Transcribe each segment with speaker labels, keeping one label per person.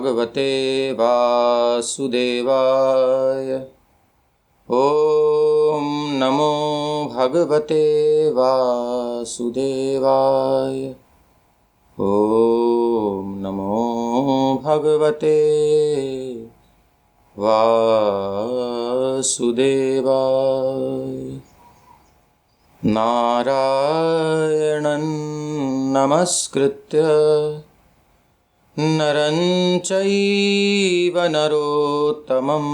Speaker 1: भगवते वासुदेवाय। ॐ नमो भगवते वासुदेवाय। ॐ नमो भगवते वासुदेवाय। नारायणं नमस्कृत्य नरं चैव नरोत्तमं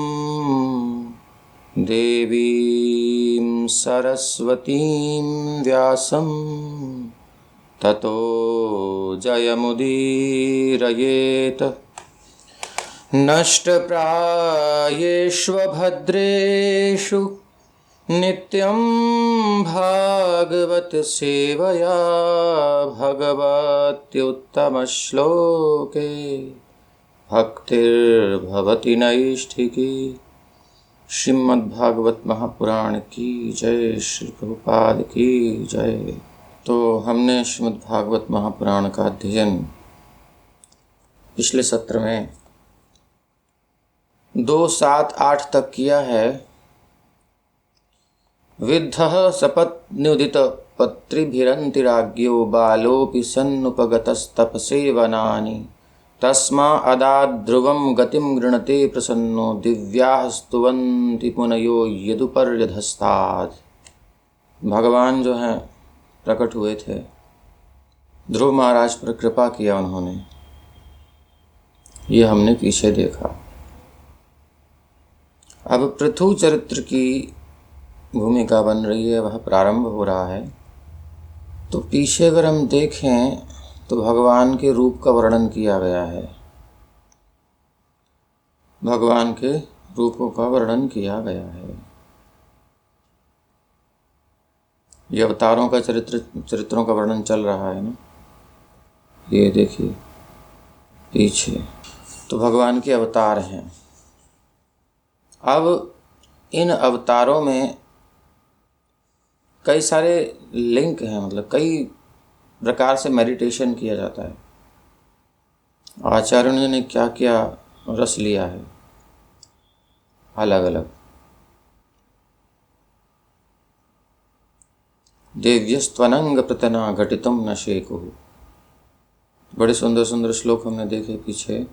Speaker 1: देवीं सरस्वतीं व्यासं ततो जयमुदीरयेत्। नष्टप्रायेष्वभद्रेषु नित्यं भागवत सेवया भगवत्युत्तमश्लोके भक्तिर्भवति नैष्ठिकी। श्रीमद्भागवत महापुराण की जय, श्री प्रभुपाद की जय। तो हमने श्रीमद्भागवत महापुराण का अध्ययन पिछले सत्र में 2, 7, 8 तक किया है। विद्धः सपत्न्युदित पत्रिभिरन्तिराज्ञो बालोऽपि सन्नुपगतस्तपसेवनानि तस्माऽदाद्ध्रुवं गतिं गृणते प्रसन्नो दिव्याः स्तुवन्ति मुनयो यदुपर्यधस्तात्। भगवान जो हैं प्रकट हुए थे, ध्रुव महाराज पर कृपा किया उन्होंने, ये हमने पीछे देखा। अब पृथु चरित्र की भूमिका बन रही है, वह प्रारंभ हो रहा है। तो पीछे अगर हम देखें तो भगवान के रूप का वर्णन किया गया है, भगवान के रूपों का वर्णन किया गया है। ये अवतारों का चरित्रों का वर्णन चल रहा है ना, ये देखिए पीछे तो भगवान के अवतार हैं। अब इन अवतारों में कई सारे लिंक हैं, मतलब कई प्रकार से मेडिटेशन किया जाता है। आचार्यों ने क्या क्या रस लिया है अलग अलग। देव्यस्त्वनंग प्रतना घटितुम न शेकुः। बड़े सुंदर सुंदर श्लोक हमने देखे पीछे।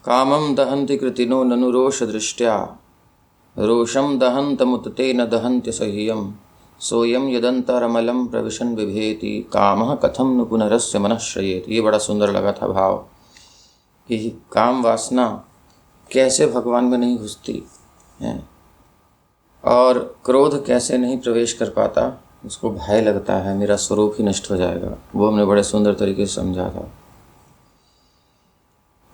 Speaker 1: कामं दहन्ति कृतिनो ननु रोष दृष्ट्या रोषं दहन्तमुत तेन दहन्त्य सह्यं सोयं यदन्तरमलं प्रविशन् बिभेति कामः कथं नु पुनरस्य मनः श्रयेत्। ये बड़ा सुंदर लगा था भाव कि काम वासना कैसे भगवान में नहीं घुसती है और क्रोध कैसे नहीं प्रवेश कर पाता, उसको भय लगता है मेरा स्वरूप ही नष्ट हो जाएगा। वो हमने बड़े सुंदर तरीके से समझा था।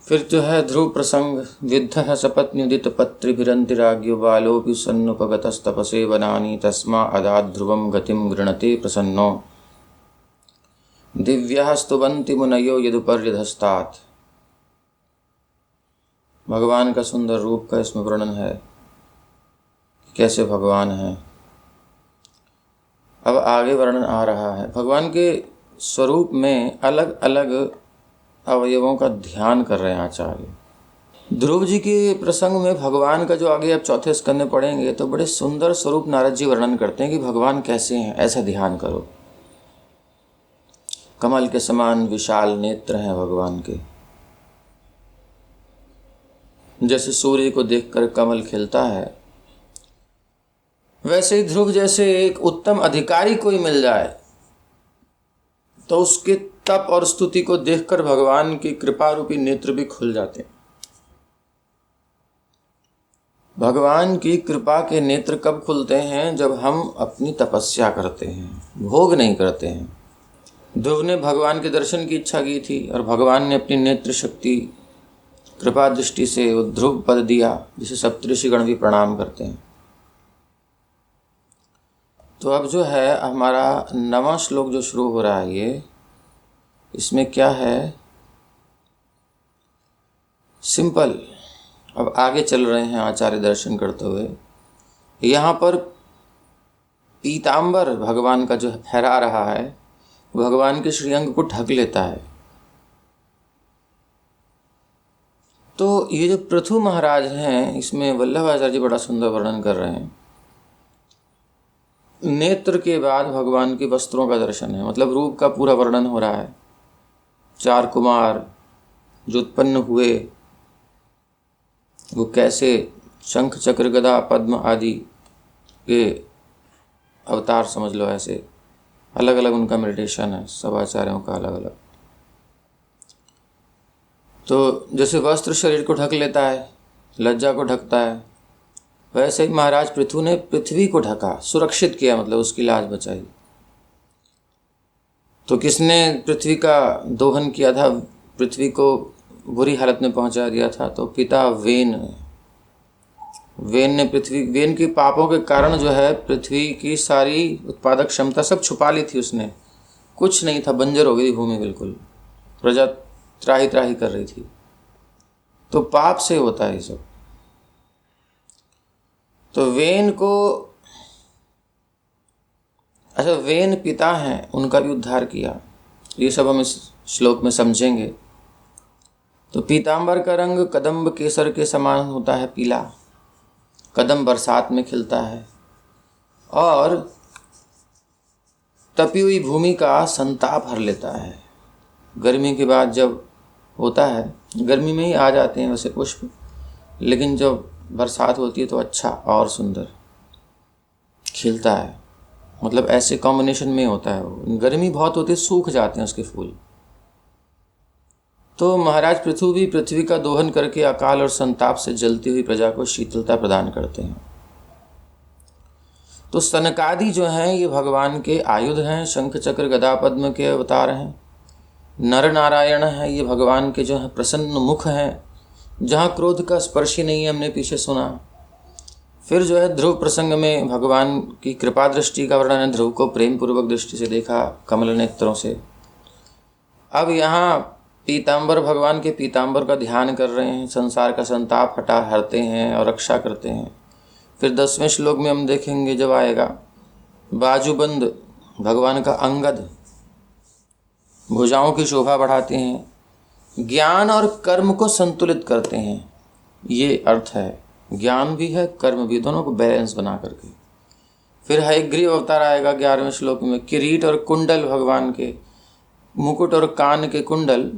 Speaker 1: फिर जो है ध्रुव प्रसंग। विद्धः सपत्न्युदित पत्रिभिरन्तिराज्ञो बालोऽपि सन्नुपगतस्तपसेवनानि तस्माऽदाद्ध्रुवं गतिं गृणते प्रसन्नो दिव्याः स्तुवन्ति मुनयो यदुपर्यधस्तात्। भगवान का सुंदर रूप का इसमें वर्णन है, कैसे भगवान हैं। अब आगे वर्णन आ रहा है। भगवान के स्वरूप में अलग अलग अवयवों का ध्यान कर रहे हैं आचार्य। ध्रुव जी के प्रसंग में भगवान का जो आगे अब चौथे स्कंद में पढ़ेंगे तो बड़े सुंदर स्वरूप नारद जी वर्णन करते हैं कि भगवान कैसे हैं, ऐसा ध्यान करो। कमल के समान विशाल नेत्र हैं भगवान के। जैसे सूर्य को देखकर कमल खिलता है, वैसे ही ध्रुव जैसे एक उत्तम अधिकारी कोई मिल जाए तो उसके तप और स्तुति को देखकर भगवान की कृपा रूपी नेत्र भी खुल जाते हैं। भगवान की कृपा के नेत्र कब खुलते हैं? जब हम अपनी तपस्या करते हैं, भोग नहीं करते हैं। ध्रुव ने भगवान के दर्शन की इच्छा की थी और भगवान ने अपनी नेत्र शक्ति कृपा दृष्टि से वो ध्रुव पद दिया, जिसे सप्तऋषिगण भी प्रणाम करते हैं। तो अब जो है हमारा 9वां श्लोक जो शुरू हो रहा है, ये इसमें क्या है, सिंपल। अब आगे चल रहे हैं आचार्य दर्शन करते हुए। यहाँ पर पीतांबर भगवान का जो फहरा रहा है, भगवान के श्रीअंग को ढक लेता है। तो ये जो पृथु महाराज हैं, इसमें वल्लभाचार्य जी बड़ा सुंदर वर्णन कर रहे हैं। नेत्र के बाद भगवान के वस्त्रों का दर्शन है, मतलब रूप का पूरा वर्णन हो रहा है। 4 कुमार जो उत्पन्न हुए वो कैसे शंख चक्र गदा पद्म आदि के अवतार समझ लो, ऐसे अलग अलग उनका मेडिटेशन है, सब आचार्यों का अलग अलग। तो जैसे वस्त्र शरीर को ढक लेता है, लज्जा को ढकता है, वैसे ही महाराज पृथु ने पृथ्वी को ढका, सुरक्षित किया, मतलब उसकी लाज बचाई। तो किसने पृथ्वी का दोहन किया था, पृथ्वी को बुरी हालत में पहुंचा दिया था? तो पिता वेन ने वेन के पापों के कारण जो है पृथ्वी की सारी उत्पादक क्षमता सब छुपा ली थी उसने, कुछ नहीं था, बंजर हो गई भूमि बिल्कुल, प्रजा त्राही त्राही कर रही थी। तो पाप से होता है ये सब। तो वेन पिता हैं, उनका भी उद्धार किया, ये सब हम इस श्लोक में समझेंगे। तो पीतांबर का रंग कदम्ब केसर के समान होता है, पीला। कदम बरसात में खिलता है और तपी हुई भूमि का संताप हर लेता है। गर्मी के बाद जब होता है, गर्मी में ही आ जाते हैं वैसे पुष्प, लेकिन जब बरसात होती है तो अच्छा और सुंदर खिलता है, मतलब ऐसे कॉम्बिनेशन में होता है वो। गर्मी बहुत होती है, सूख जाते हैं उसके फूल। तो महाराज पृथु भी पृथ्वी का दोहन करके अकाल और संताप से जलती हुई प्रजा को शीतलता प्रदान करते हैं। तो सनकादि जो हैं ये भगवान के आयुध हैं, शंख चक्र गदा पद्म के अवतार हैं। नर नारायण है, ये भगवान के जो है प्रसन्न मुख हैं, जहाँ क्रोध का स्पर्श ही नहीं है, हमने पीछे सुना। फिर जो है ध्रुव प्रसंग में भगवान की कृपा दृष्टि का वर्णन है, ध्रुव को प्रेम पूर्वक दृष्टि से देखा कमल नेत्रों से। अब यहाँ पीतांबर, भगवान के पीतांबर का ध्यान कर रहे हैं, संसार का संताप हरते हैं और रक्षा करते हैं। फिर 10वें श्लोक में हम देखेंगे जब आएगा, बाजूबंद भगवान का अंगद, भुजाओं की शोभा बढ़ाते हैं, ज्ञान और कर्म को संतुलित करते हैं, ये अर्थ है। ज्ञान भी है, कर्म भी, दोनों को बैलेंस बना करके। फिर हयग्रीव अवतार आएगा 11वें श्लोक में, किरीट और कुंडल, भगवान के मुकुट और कान के कुंडल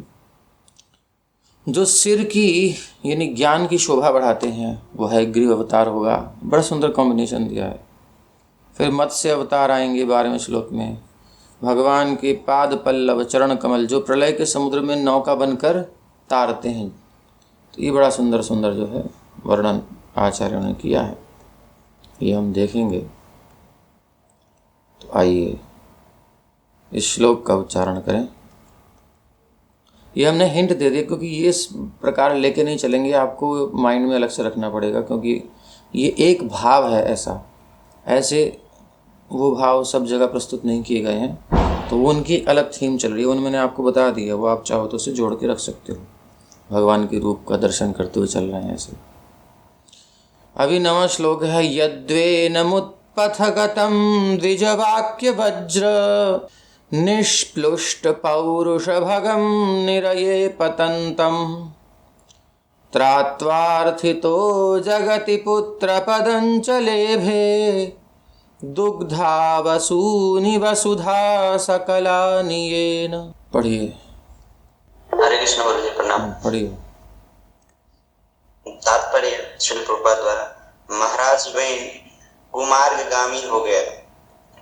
Speaker 1: जो सिर की यानी ज्ञान की शोभा बढ़ाते हैं, वो हयग्रीव अवतार होगा। बड़ा सुंदर कॉम्बिनेशन दिया है। फिर मत्स्य अवतार आएंगे 12वें श्लोक में, भगवान के पाद पल्लव चरण कमल जो प्रलय के समुद्र में नौका बनकर तारते हैं। तो ये बड़ा सुंदर सुंदर जो है वर्णन आचार्यों ने किया है, ये हम देखेंगे। तो आइए इस श्लोक का उच्चारण करें। ये हमने हिंट दे दिया, क्योंकि ये इस प्रकार लेके नहीं चलेंगे, आपको माइंड में अलग से रखना पड़ेगा, क्योंकि ये एक भाव है ऐसे वो भाव सब जगह प्रस्तुत नहीं किए गए हैं। तो वो उनकी अलग थीम चल रही है, उन्होंने मैंने आपको बता दिया, वो आप चाहो तो उसे जोड़ के रख सकते हो। भगवान के रूप का दर्शन करते हुए चल रहे हैं ऐसे। अभी 9वां श्लोक है, यद्वेनमुत्पथगतं द्विजवाक्य वज्र निष्प्लुष्ट पौरुषभगं निरये पतन्तं त्रात्वार्थितो जगति पुत्रपदञ्चलेभे दुग्धा वसूनि वसुधा सकला नियेन। पढ़िए।
Speaker 2: हरे कृष्ण गुरु जी, प्रणाम।
Speaker 1: पढ़िए।
Speaker 2: तात्पर्य श्रील प्रभुपाद द्वारा, महाराज वेन कुमार्गामी हो गया,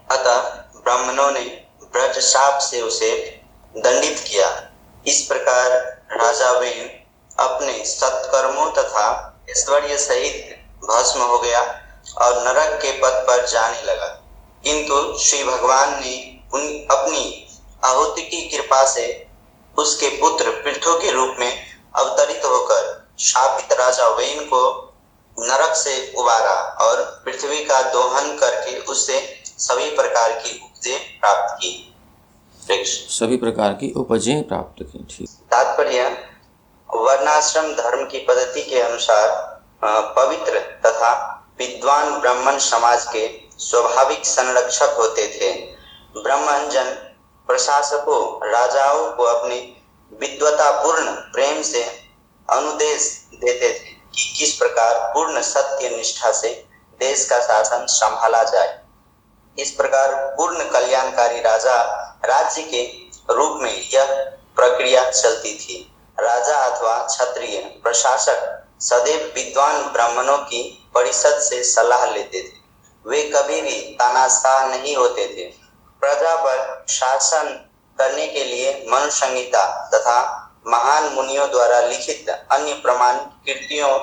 Speaker 2: अतः ब्राह्मणों ने ब्रज शाप से उसे दंडित किया। इस प्रकार राजा वेन अपने सत्कर्मों तथा ऐश्वर्य सहित भस्म हो गया और नरक के पथ पर जाने लगा। किंतु श्री भगवान ने अपनी आहुति की कृपा से उसके पुत्र पृथु के रूप में अवतरित होकर शापित राजा वेन को नरक से उबारा और पृथ्वी का दोहन करके उससे सभी प्रकार की उपजें प्राप्त की।
Speaker 1: सभी प्रकार की उपजें प्राप्त की। ठीक।
Speaker 2: तात्पर्य, वर्णाश्रम धर्म की पद्धति के अनुसार पवित्र तथा विद्वान ब्राह्मण समाज के स्वाभाविक संरक्षक होते थे। ब्राह्मण जन प्रशासकों, राजाओं को अपनी विद्वतापूर्ण प्रेम से अनुदेश देते थे कि किस प्रकार पूर्ण सत्य निष्ठा से देश का शासन संभाला जाए। इस प्रकार पूर्ण कल्याणकारी राजा राज्य के रूप में यह प्रक्रिया चलती थी। राजा अथवा क्षत्रिय प्रशासक सदैव विद्वान ब्राह्मणों की परिषद से सलाह लेते थे। वे कभी भी तानाशाह नहीं होते थे। प्रजा पर शासन करने के लिए मनु संहिता तथा महान मुनियों द्वारा लिखित अन्य प्रमाण कृतियों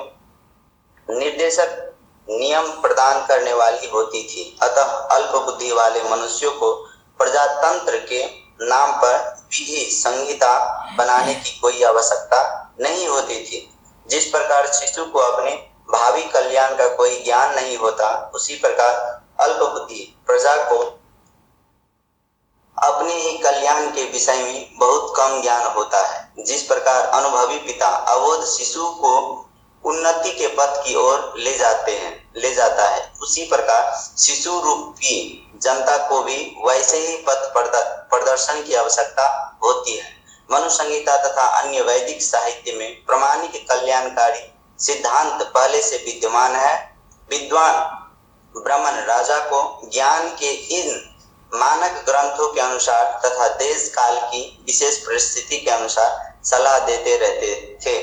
Speaker 2: निर्देशक नियम प्रदान करने वाली होती थी। अतः अल्प बुद्धि वाले मनुष्यों को प्रजातंत्र के नाम पर विधि संहिता बनाने की कोई आवश्यकता नहीं होती थी। जिस प्रकार शिशु को अपने भावी कल्याण का कोई ज्ञान नहीं होता, उसी प्रकार अल्प बुद्धि प्रजा को अपने ही कल्याण के विषय में बहुत कम ज्ञान होता है। जिस प्रकार अनुभवी पिता अबोध शिशु को उन्नति के पथ की ओर ले जाता है, उसी प्रकार शिशु रूपी जनता को भी वैसे ही पथ प्रदर्शन की आवश्यकता होती है। मनु संहिता तथा अन्य वैदिक साहित्य में प्रमाणिक कल्याणकारी सिद्धांत पहले से विद्यमान है। विद्वान ब्राह्मण राजा को ज्ञान के इन मानक ग्रंथों के अनुसार तथा देश काल की विशेष परिस्थिति के अनुसार सलाह देते रहते थे।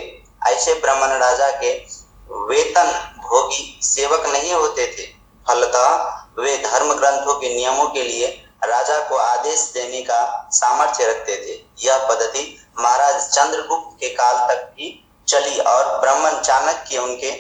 Speaker 2: ऐसे ब्राह्मण राजा के वेतन भोगी सेवक नहीं होते थे। फलतः वे धर्म ग्रंथों के नियमों के लिए राजा को आदेश देने का सामर्थ्य रखते थे। यह पद्धति महाराज चंद्रगुप्त के काल तक भी चली और ब्राह्मण चाणक्य उनके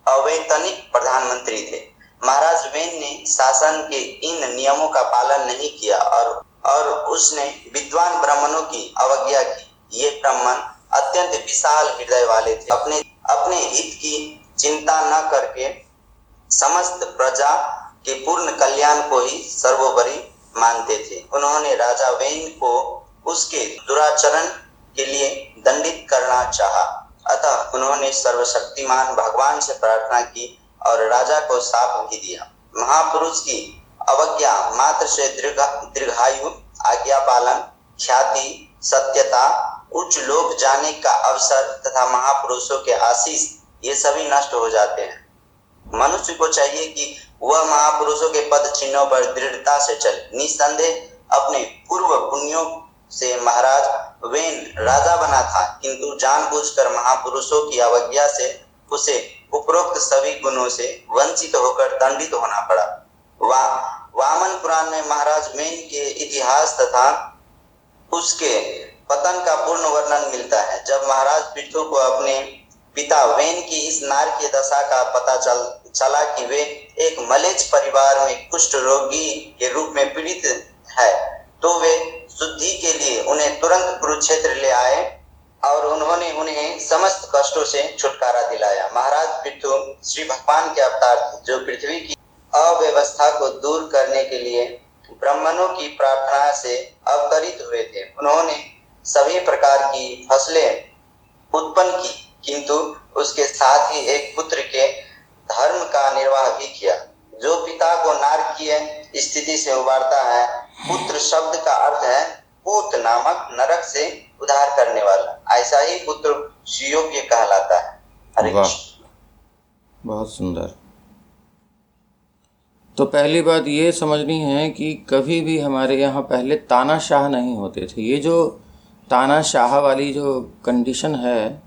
Speaker 2: अवैतनिक प्रधानमंत्री थे। महाराज वेन ने शासन के इन नियमों का पालन नहीं किया और उसने विद्वान ब्राह्मणों की अवज्ञा की। ये ब्राह्मण अत्यंत विशाल हृदय वाले थे। अपने हित की चिंता न करके समस्त प्रजा के पूर्ण कल्याण को ही सर्वोपरि मानते थे। उन्होंने राजा वेन को उसके दुराचरण के लिए दंडित करना चाहा। अतः उन्होंने सर्वशक्तिमान भगवान से प्रार्थना की और राजा को शाप भी दिया। महापुरुष की अवज्ञा मात्र से दीर्घायु, आज्ञा पालन, ख्याति, सत्यता, उच्च लोक जाने का अवसर तथा महापुरुषों के आशीष, ये सभी नष्ट हो जाते हैं। मनुष्य को चाहिए कि वह महापुरुषों के पद चिन्हों पर दृढ़ता से चले। निस्संदेह अपने पूर्व पुण्यों से महाराज वेन राजा बना था, किंतु जानबूझकर महापुरुषों की अवज्ञा से उसे उपरोक्त सभी गुणों से वंचित होकर दंडित होना पड़ा। वामन पुराण में महाराज वेन के इतिहास तथा उसके पतन का पूर्ण वर्णन मिलता है। जब महाराज पृथु को अपने पिता वेन की इस नारकीय दशा का पता चला कि वे एक मलेच्छ परिवार में कुष्ठ रोगी के रूप में पीड़ित है, तो वे शुद्धि के लिए उन्हें तुरंत कुरुक्षेत्र ले आए और उन्होंने उन्हें समस्त कष्टों से छुटकारा दिलाया। महाराज पृथु श्री भगवान के अवतार थे, जो पृथ्वी की अव्यवस्था को दूर करने के लिए ब्राह्मणों की प्रार्थना से अवतरित हुए थे। उन्होंने सभी प्रकार की फसलें उत्पन्न की, किंतु उसके साथ ही एक पुत्र के धर्म का निर्वाह भी किया, जो पिता को नारकीय स्थिति से उबारता है। पुत्र शब्द का अर्थ है पूत नामक नरक से उद्धार करने वाला। ऐसा ही पुत्र सुयोग्य कहलाता है। हरे कृष्ण।
Speaker 1: बहुत सुंदर। तो पहली बात ये समझनी है कि कभी भी हमारे यहाँ पहले तानाशाह नहीं होते थे। ये जो तानाशाह वाली जो कंडीशन है,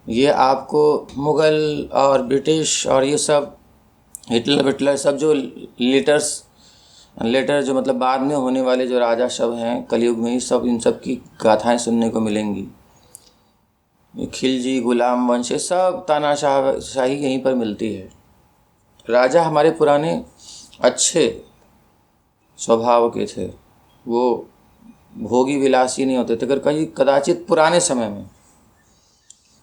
Speaker 1: ये आपको मुग़ल और ब्रिटिश और ये सब हिटलर सब जो लेटर जो मतलब बाद में होने वाले जो राजा सब हैं कलयुग में, ही सब इन सब की गाथाएं सुनने को मिलेंगी। खिलजी, गुलाम वंश, सब तानाशाही यहीं पर मिलती है। राजा हमारे पुराने अच्छे स्वभाव के थे, वो भोगी विलासी नहीं होते थे। अगर कहीं कदाचित पुराने समय में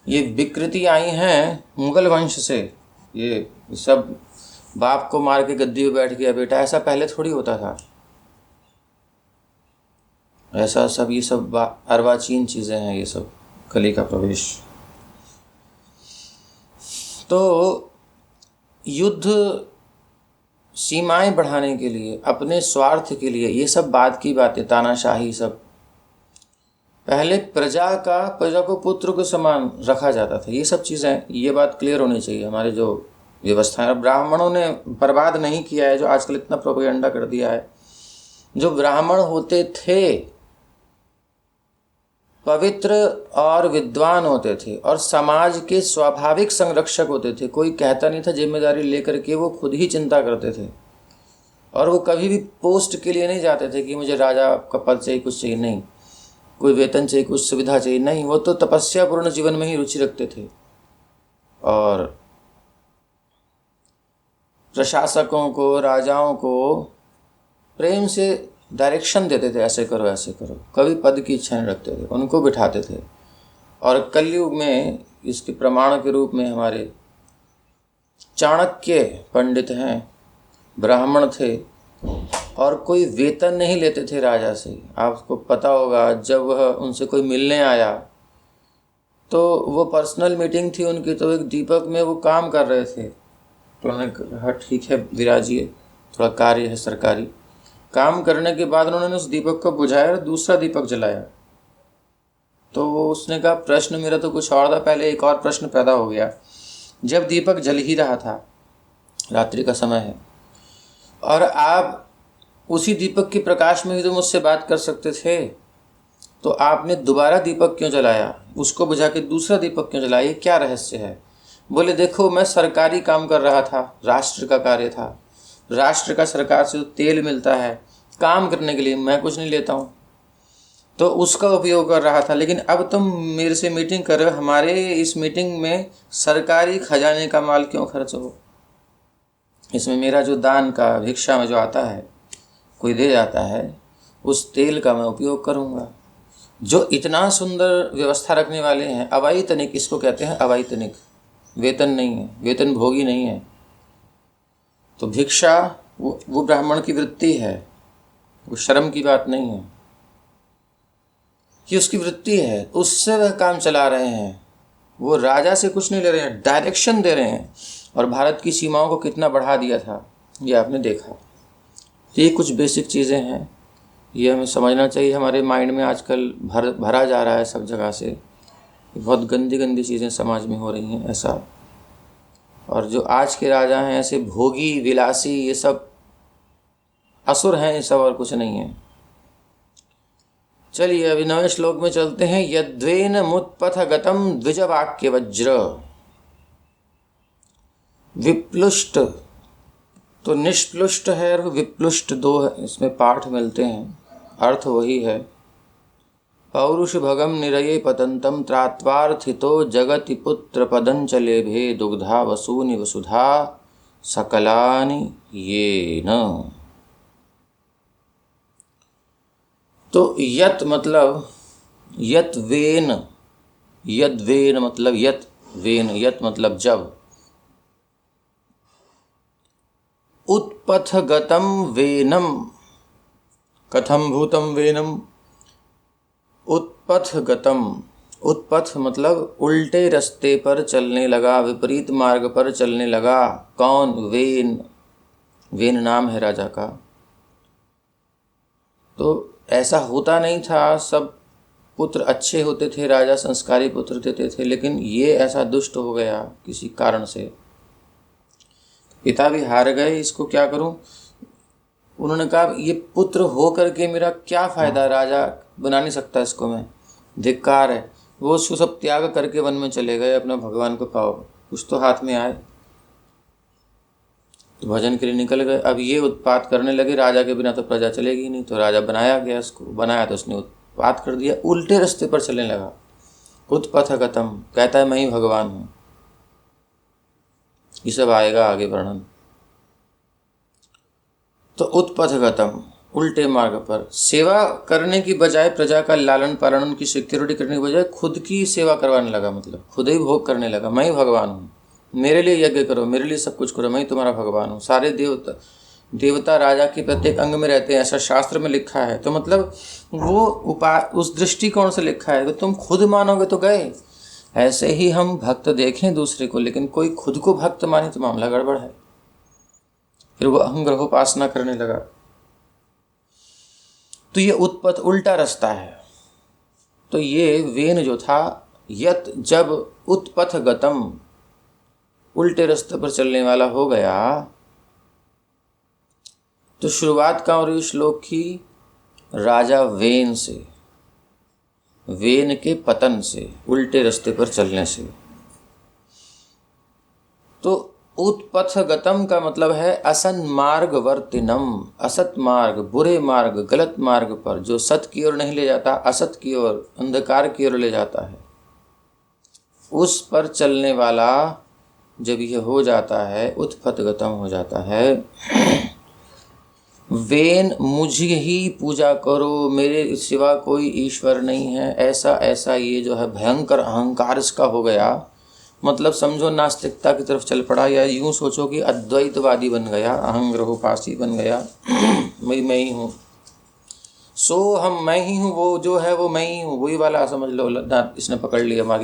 Speaker 1: ये विकृति आई हैं मुग़ल वंश से, ये सब बाप को मार के गद्दी पे बैठ गया बेटा, ऐसा पहले थोड़ी होता था। ऐसा सब ये सब अर्वाचीन चीज़ें हैं, ये सब कली का प्रवेश। तो युद्ध सीमाएं बढ़ाने के लिए, अपने स्वार्थ के लिए, ये सब बाद की बातें, तानाशाही सब पहले प्रजा को पुत्र के समान रखा जाता था। ये सब चीज़ें, ये बात क्लियर होनी चाहिए। हमारे जो व्यवस्था है, ब्राह्मणों ने बर्बाद नहीं किया है जो आजकल इतना प्रोपेगेंडा कर दिया है। जो ब्राह्मण होते थे पवित्र और विद्वान होते थे और समाज के स्वाभाविक संरक्षक होते थे। कोई कहता नहीं था, जिम्मेदारी लेकर के वो खुद ही चिंता करते थे। और वो कभी भी पोस्ट के लिए नहीं जाते थे कि मुझे राजा का पद चाहिए, कुछ चाहिए, नहीं, कोई वेतन चाहिए, कुछ सुविधा चाहिए, नहीं। वो तो तपस्यापूर्ण जीवन में ही रुचि रखते थे और प्रशासकों को, राजाओं को प्रेम से डायरेक्शन देते थे, ऐसे करो ऐसे करो। कभी पद की इच्छा नहीं रखते थे, उनको बिठाते थे। और कलयुग में इसके प्रमाण के रूप में हमारे चाणक्य पंडित हैं, ब्राह्मण थे और कोई वेतन नहीं लेते थे राजा से। आपको पता होगा, जब वह उनसे कोई मिलने आया तो वो पर्सनल मीटिंग थी उनकी, तो एक दीपक में वो काम कर रहे थे। तो उन्होंने कहा ठीक है विराजिए, थोड़ा कार्य है सरकारी। काम करने के बाद उन्होंने उस दीपक को बुझाया और दूसरा दीपक जलाया। तो उसने कहा प्रश्न मेरा तो कुछ और था, पहले एक और प्रश्न पैदा हो गया। जब दीपक जल ही रहा था, रात्रि का समय है, और आप उसी दीपक के प्रकाश में ही तो मुझसे बात कर सकते थे, तो आपने दोबारा दीपक क्यों जलाया? उसको बुझा के दूसरा दीपक क्यों जलाया? ये क्या रहस्य है? बोले देखो, मैं सरकारी काम कर रहा था, राष्ट्र का कार्य था। राष्ट्र का सरकार से जो तेल मिलता है काम करने के लिए, मैं कुछ नहीं लेता हूँ, तो उसका उपयोग कर रहा था। लेकिन अब तुम मेरे से मीटिंग कर रहे हो, हमारे इस मीटिंग में सरकारी खजाने का माल क्यों खर्च हो? इसमें मेरा जो दान का, भिक्षा में जो आता है, कोई दे जाता है, उस तेल का मैं उपयोग करूँगा। जो इतना सुंदर व्यवस्था रखने वाले हैं, अवैतनिक, इसको कहते हैं अवैतनिक। वेतन नहीं है, वेतन भोगी नहीं है। तो भिक्षा वो ब्राह्मण की वृत्ति है, वो शर्म की बात नहीं है कि उसकी वृत्ति है, उससे वह काम चला रहे हैं। वो राजा से कुछ नहीं ले रहे हैं, डायरेक्शन दे रहे हैं। और भारत की सीमाओं को कितना बढ़ा दिया था, ये आपने देखा। ये कुछ बेसिक चीज़ें हैं, ये हमें समझना चाहिए। हमारे माइंड में आजकल भरा जा रहा है सब जगह से, बहुत गंदी गंदी चीज़ें समाज में हो रही हैं ऐसा। और जो आज के राजा हैं ऐसे भोगी विलासी, ये सब असुर हैं, ये सब और कुछ नहीं है। चलिए अभी 9वें श्लोक में चलते हैं। यद्वेन मुत्पथ गतम द्विजवाक्य वज्र। विप्लुष्ट तो निष्प्लुष्ट है और विप्लुष्ट, दो है, इसमें पाठ मिलते हैं, अर्थ वही है। पौरुष भगम निरये पतंतम त्रात्वार्थितो जगति पुत्र पदंचलेभे दुग्धा वसूनि वसुधा सकलानि ये न। तो यत मतलब यत वेन, यद वेन मतलब यत वेन, यत मतलब जब। उत्पथ गतम वेनम, कथम भूतम वेनम। उत्पथ गतम, उत्पथ मतलब उल्टे रास्ते पर चलने लगा, विपरीत मार्ग पर चलने लगा। कौन? वेन, वेन नाम है राजा का। तो ऐसा होता नहीं था, सब पुत्र अच्छे होते थे, राजा संस्कारी पुत्र देते थे, लेकिन ये ऐसा दुष्ट हो गया किसी कारण से। पिता भी हार गए, इसको क्या करूं? उन्होंने कहा ये पुत्र हो करके मेरा क्या फ़ायदा, राजा बना नहीं सकता इसको मैं, धिक्कार है। वो उसको सब त्याग करके वन में चले गए, अपना भगवान को पाओ, कुछ तो हाथ में आए, तो भजन के लिए निकल गए। अब ये उत्पात करने लगे, राजा के बिना तो प्रजा चलेगी नहीं, तो राजा बनाया गया, इसको बनाया तो उसने उत्पात कर दिया, उल्टे रास्ते पर चलने लगा। उत्पथ गतम, कहता है मैं ही भगवान हूँ। ये सब आएगा आगे वर्णन। तो उत्पथ गतम, उल्टे मार्ग पर, सेवा करने की बजाय, प्रजा का लालन पालन, उनकी सिक्योरिटी करने की बजाय खुद की सेवा करवाने लगा, मतलब खुद ही भोग करने लगा। मैं ही भगवान हूँ, मेरे लिए यज्ञ करो, मेरे लिए सब कुछ करो, मैं ही तुम्हारा भगवान हूँ। सारे देवता राजा के प्रत्येक अंग में रहते हैं, ऐसा शास्त्र में लिखा है। तो मतलब वो उस दृष्टिकोण से लिखा है, तो तुम खुद मानोगे तो गए। ऐसे ही हम भक्त देखें दूसरे को, लेकिन कोई खुद को भक्त माने तो मामला गड़बड़ है। फिर वो अहम ग्रहोपासना करने लगा। तो ये उत्पत, उल्टा रास्ता है। तो ये वेन जो था, यत जब उत्पथ गतम, उल्टे रास्ते पर चलने वाला हो गया, तो शुरुआत कहाँ हो रही श्लोक की? राजा वेन से, वेन के पतन से, उल्टे रास्ते पर चलने से। तो उत्पथ गतम का मतलब है असन्मार्ग वर्तिनम, असत मार्ग, बुरे मार्ग, गलत मार्ग पर, जो सत की ओर नहीं ले जाता, असत की ओर, अंधकार की ओर ले जाता है, उस पर चलने वाला जब यह हो जाता है, उत्पथ गतम हो जाता है। वेन, मुझे ही पूजा करो, मेरे सिवा कोई ईश्वर नहीं है, ऐसा ऐसा ये जो है भयंकर अहंकार इसका हो गया। मतलब समझो नास्तिकता की तरफ चल पड़ा, या यूं सोचो कि अद्वैतवादी बन गया, अहंग्रहोपासी बन गया। मैं ही हूँ, सो हम मैं ही हूँ, वो जो है वो मैं ही हूँ, वही वाला समझ लो, इसने पकड़ लिया मार्ग।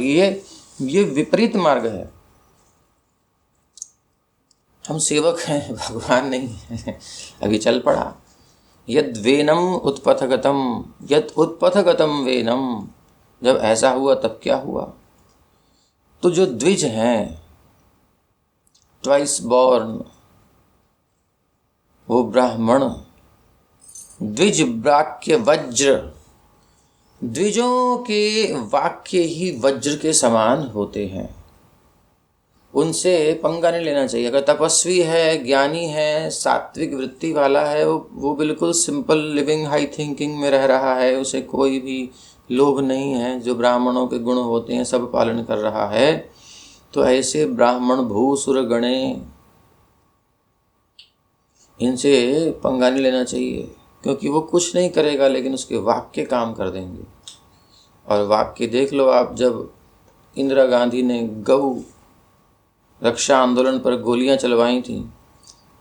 Speaker 1: ये विपरीत मार्ग है। हम सेवक हैं, भगवान नहीं है। अभी चल पड़ा। यद वेनम उत्पथगतम, यद उत्पथगतम वेनम, जब ऐसा हुआ तब क्या हुआ? तो जो द्विज हैं, ट्वाइस बॉर्न, वो ब्राह्मण, द्विज वाक्य वज्र, द्विजों के वाक्य ही वज्र के समान होते हैं। उनसे पंगा नहीं लेना चाहिए। अगर तपस्वी है, ज्ञानी है, सात्विक वृत्ति वाला है, वो बिल्कुल सिंपल लिविंग, हाई थिंकिंग में रह रहा है, उसे कोई भी लोभ नहीं है, जो ब्राह्मणों के गुण होते हैं सब पालन कर रहा है, तो ऐसे ब्राह्मण भूसुर गणे, इनसे पंगा नहीं लेना चाहिए, क्योंकि वो कुछ नहीं करेगा लेकिन उसके वाक्य काम कर देंगे। और वाक्य देख लो आप, जब इंदिरा गांधी ने गौ रक्षा आंदोलन पर गोलियां चलवाई थी,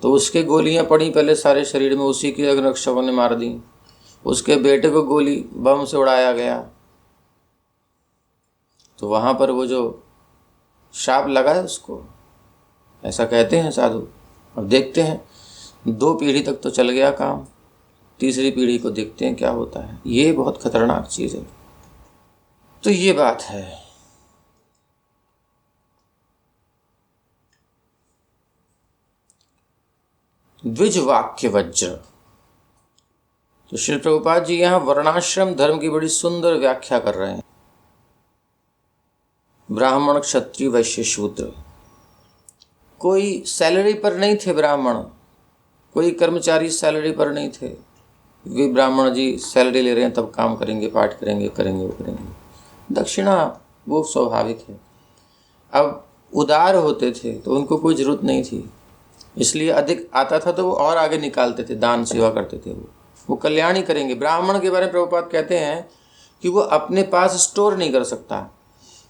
Speaker 1: तो उसके गोलियां पड़ी पहले सारे शरीर में, उसी के रक्षकों ने मार दी। उसके बेटे को गोली बम से उड़ाया गया, तो वहाँ पर वो जो शाप लगा है उसको, ऐसा कहते हैं साधु। अब देखते हैं, 2 पीढ़ी तक तो चल गया काम, तीसरी पीढ़ी को देखते हैं क्या होता है। ये बहुत खतरनाक चीज़ है। तो ये बात है। द्विज वाक्य वज्र। तो श्री प्रभुपाद जी यहाँ वर्णाश्रम धर्म की बड़ी सुंदर व्याख्या कर रहे हैं। ब्राह्मण, क्षत्रिय, वैश्य, शूद्र, कोई सैलरी पर नहीं थे ब्राह्मण, कोई कर्मचारी सैलरी पर नहीं थे। वे ब्राह्मण जी सैलरी ले रहे हैं तब काम करेंगे, पाठ करेंगे, करेंगे, वो करेंगे, दक्षिणा वो स्वाभाविक है। अब उदार होते थे तो उनको कोई ज़रूरत नहीं थी, इसलिए अधिक आता था तो वो और आगे निकालते थे, दान सेवा करते थे। वो कल्याण ही करेंगे। ब्राह्मण के बारे में प्रभुपाद कहते हैं कि वो अपने पास स्टोर नहीं कर सकता,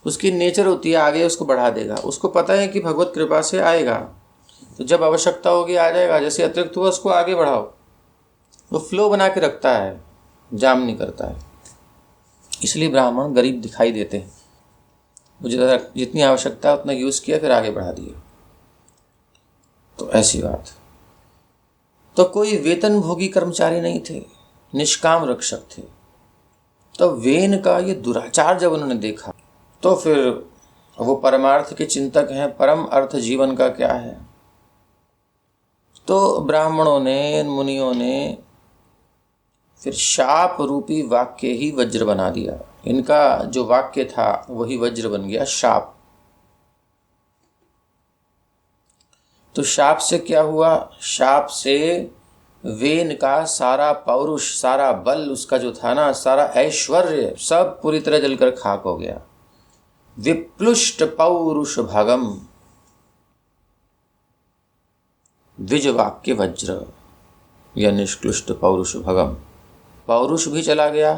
Speaker 1: उसकी नेचर होती है आगे उसको बढ़ा देगा। उसको पता है कि भगवत कृपा से आएगा, तो जब आवश्यकता होगी आ जाएगा, जैसे अतिरिक्त हुआ उसको आगे बढ़ाओ। वो फ्लो बना के रखता है, जाम नहीं करता है। इसलिए ब्राह्मण गरीब दिखाई देते हैं। मुझे जितनी आवश्यकता उतना यूज़ किया, फिर आगे बढ़ा दिया। तो ऐसी बात। तो कोई वेतन भोगी कर्मचारी नहीं थे, निष्काम रक्षक थे। तो वेन का ये दुराचार जब उन्होंने देखा, तो फिर वो परमार्थ के चिंतक हैं, परम अर्थ जीवन का क्या है। तो ब्राह्मणों ने, मुनियों ने फिर शाप रूपी वाक्य ही वज्र बना दिया। इनका जो वाक्य था वही वज्र बन गया, शाप। तो शाप से क्या हुआ? शाप से वेन का सारा पौरुष, सारा बल उसका जो था ना, सारा ऐश्वर्य सब पूरी तरह जलकर खाक हो गया। विप्लुष्ट पौरुष भगम, द्विज वाक्य वज्र या निष्कृष्ट पौरुष भगम। पौरुष भी चला गया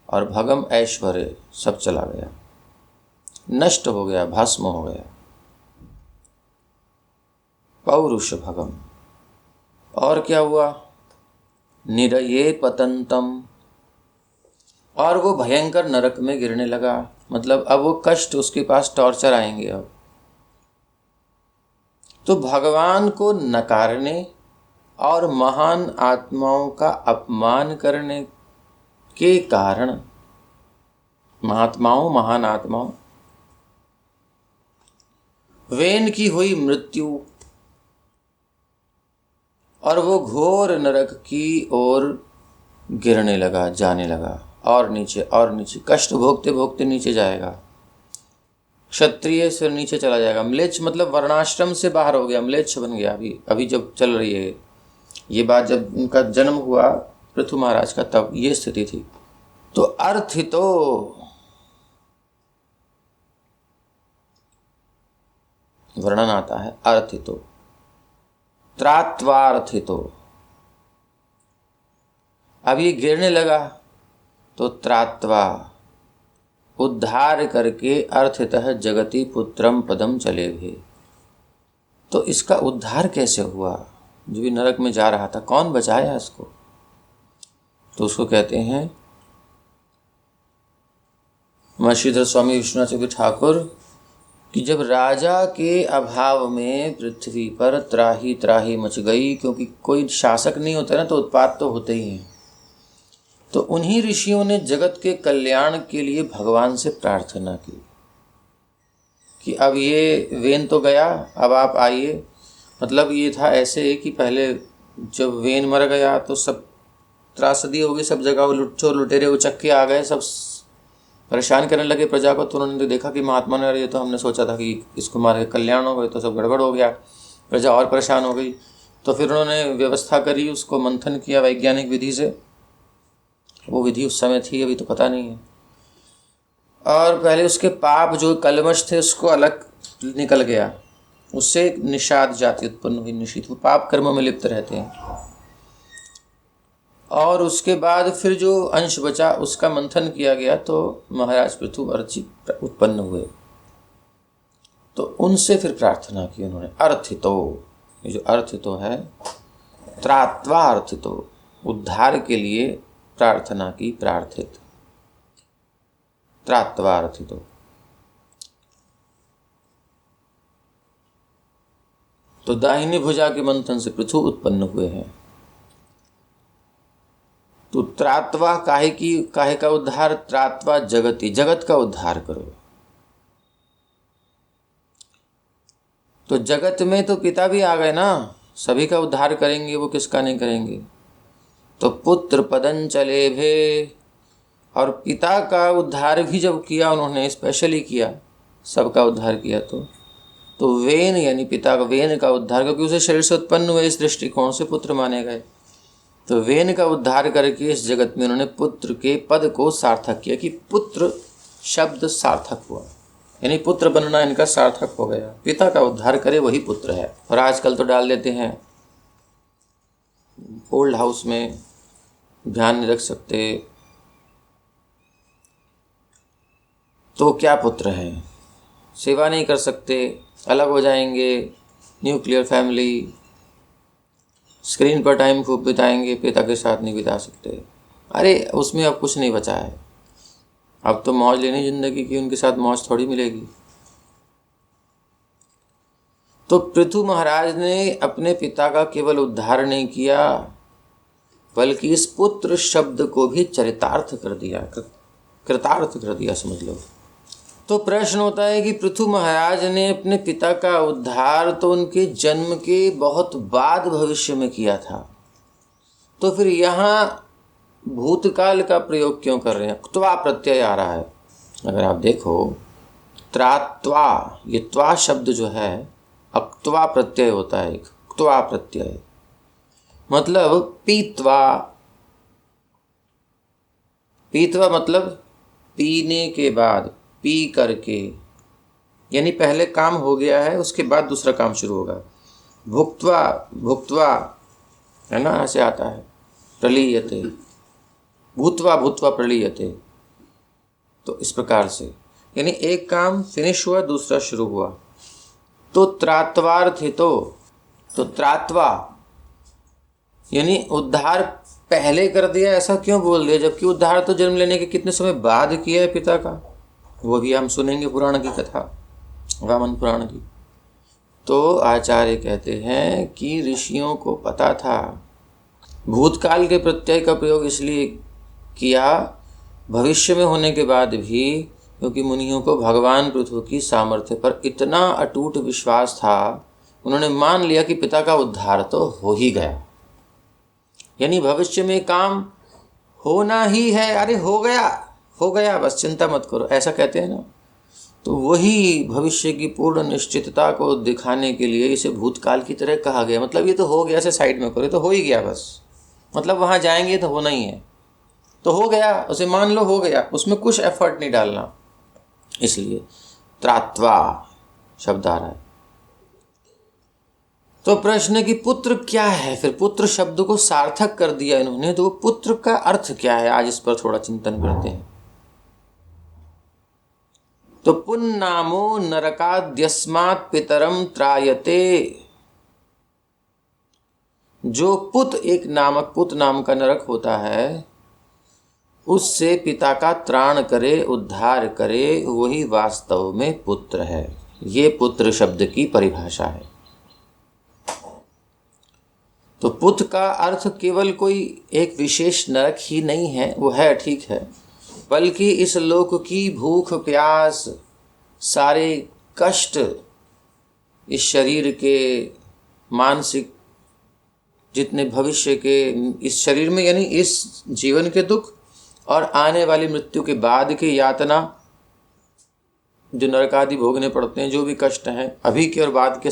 Speaker 1: और भगम ऐश्वर्य सब चला गया, नष्ट हो गया, भस्म हो गया। पौरुष भगम। और क्या हुआ? निरये पतंतम, और वो भयंकर नरक में गिरने लगा। मतलब अब वो कष्ट, उसके पास टॉर्चर आएंगे अब। तो भगवान को नकारने और महान आत्माओं का अपमान करने के कारण महात्माओं, महान आत्माओं, वेन की हुई मृत्यु और वो घोर नरक की ओर गिरने लगा, जाने लगा, और नीचे कष्ट भोगते भोगते नीचे जाएगा। क्षत्रिय से नीचे चला जाएगा। म्लेच्छ मतलब वर्णाश्रम से बाहर हो गया, म्लेच्छ बन गया। अभी जब चल रही है ये बात, जब उनका जन्म हुआ पृथु महाराज का, तब ये स्थिति थी। तो अर्थितो, वर्णन आता है अर्थितो, त्रात्वार्थितो। अब ये गिरने लगा तो त्रात्वा, उद्धार करके, अर्थतः जगति पुत्रम पदम चले भे। तो इसका उद्धार कैसे हुआ? जो भी नरक में जा रहा था, कौन बचाया इसको? तो उसको कहते हैं श्रीधर स्वामी विश्वनाथ चक्रवर्ती ठाकुर कि जब राजा के अभाव में पृथ्वी पर त्राही त्राही मच गई, क्योंकि कोई शासक नहीं होता ना, तो उत्पात तो होते ही हैं। तो उन्हीं ऋषियों ने जगत के कल्याण के लिए भगवान से प्रार्थना की कि अब ये वेन तो गया, अब आप आइए। मतलब ये था ऐसे कि पहले जब वेन मर गया तो सब त्रासदी हो गई, सब जगह वो चोर लुटेरे उचक्के आ गए, सब परेशान करने लगे प्रजा को। तो उन्होंने देखा कि महात्मा ने, ये तो हमने सोचा था कि इसको मार के कल्याण हो गए, तो सब गड़बड़ हो गया, प्रजा और परेशान हो गई। तो फिर उन्होंने व्यवस्था करी, उसको मंथन किया वैज्ञानिक विधि से। वो विधि उस समय थी, अभी तो पता नहीं है। और पहले उसके पाप जो कलमश थे उसको अलग निकल गया, उससे एक निषाद जाति उत्पन्न हुई, निषिद्ध। वो पाप कर्म में लिप्त रहते हैं। और उसके बाद फिर जो अंश बचा उसका मंथन किया गया, तो महाराज पृथु अर्ची उत्पन्न हुए। तो उनसे फिर प्रार्थना की उन्होंने, अर्थितो, ये जो अर्थितो है, त्रात्वा अर्थितो, उद्धार के लिए प्रार्थना की, प्रार्थित, त्रात्वा अर्थितो। तो दाहिनी भुजा के मंथन से पृथु उत्पन्न हुए हैं। तो त्रात्वा काहे का उद्धार? त्रात्वा जगति, जगत का उद्धार करो। तो जगत में तो पिता भी आ गए ना, सभी का उद्धार करेंगे, वो किसका नहीं करेंगे? तो पुत्र पदं चले भे, और पिता का उद्धार भी जब किया उन्होंने, स्पेशली किया, सबका उद्धार किया। तो वेन यानी पिता का, वेन का उद्धार, क्योंकि उसे शरीर से उत्पन्न हुए, इस दृष्टिकोण से पुत्र माने गए। तो वेन का उद्धार करके इस जगत में उन्होंने पुत्र के पद को सार्थक किया, कि पुत्र शब्द सार्थक हुआ, यानी पुत्र बनना इनका सार्थक हो गया। पिता का उद्धार करे वही पुत्र है। और आजकल तो डाल देते हैं ओल्ड हाउस में, ध्यान नहीं रख सकते, तो क्या पुत्र हैं? सेवा नहीं कर सकते, अलग हो जाएंगे, न्यूक्लियर फैमिली, स्क्रीन पर टाइम खूब बिताएंगे, पिता के साथ नहीं बिता सकते। अरे उसमें अब कुछ नहीं बचा है, अब तो मौज लेनी जिंदगी की, उनके साथ मौज थोड़ी मिलेगी। तो पृथु महाराज ने अपने पिता का केवल उद्धार नहीं किया, बल्कि इस पुत्र शब्द को भी चरितार्थ कर दिया, कृतार्थ कर दिया, समझ लो। तो प्रश्न होता है कि पृथु महाराज ने अपने पिता का उद्धार तो उनके जन्म के बहुत बाद भविष्य में किया था, तो फिर यहाँ भूतकाल का प्रयोग क्यों कर रहे हैं? क्त्वा प्रत्यय आ रहा है। अगर आप देखो, त्रात्वा, ये त्वा शब्द जो है अक्त्वा प्रत्यय होता है, एक क्त्वा प्रत्यय, मतलब पीत्वा। पीत्वा मतलब पीने के बाद, पी करके, यानी पहले काम हो गया है, उसके बाद दूसरा काम शुरू होगा। भुक्त्वा, भुक्त्वा है ना, ऐसे आता है। प्रलीयते, भूत्वा भूत्वा प्रलीयते। तो इस प्रकार से, यानी एक काम फिनिश हुआ, दूसरा शुरू हुआ। तो त्रात्वार्थितो, तो त्रात्वा यानी उद्धार पहले कर दिया, ऐसा क्यों बोल दिया? जबकि उद्धार तो जन्म लेने के कितने समय बाद किया है पिता का, वो भी हम सुनेंगे पुराण की कथा, वामन पुराण की। तो आचार्य कहते हैं कि ऋषियों को पता था। भूतकाल के प्रत्यय का प्रयोग इसलिए किया भविष्य में होने के बाद भी, क्योंकि मुनियों को भगवान पृथु की सामर्थ्य पर इतना अटूट विश्वास था, उन्होंने मान लिया कि पिता का उद्धार तो हो ही गया, यानी भविष्य में काम होना ही है। अरे हो गया, बस चिंता मत करो, ऐसा कहते हैं ना। तो वही भविष्य की पूर्ण निश्चितता को दिखाने के लिए इसे भूतकाल की तरह कहा गया। मतलब ये तो हो गया से साइड में करो, तो हो ही गया बस, मतलब वहाँ जाएंगे तो होना ही है, तो हो गया, उसे मान लो हो गया, उसमें कुछ एफर्ट नहीं डालना। इसलिए त्रात्वा शब्द आ रहा है। तो प्रश्न कि पुत्र क्या है, फिर पुत्र शब्द को सार्थक कर दिया इन्होंने, तो वो पुत्र का अर्थ क्या है, आज इस पर थोड़ा चिंतन करते हैं। तो पुन्नामो नरकाद्यस्मात् पितरम त्रायते, जो पुत एक नामक पुत नाम का नरक होता है, उससे पिता का त्राण करे, उद्धार करे, वही वास्तव में पुत्र है। ये पुत्र शब्द की परिभाषा है। तो पुत का अर्थ केवल कोई एक विशेष नरक ही नहीं है, वो है ठीक है, बल्कि इस लोक की भूख प्यास, सारे कष्ट, इस शरीर के मानसिक जितने भविष्य के, इस शरीर में यानी इस जीवन के दुख और आने वाली मृत्यु के बाद की यातना, जो नरक आदि भोगने पड़ते हैं, जो भी कष्ट हैं अभी के और बाद के,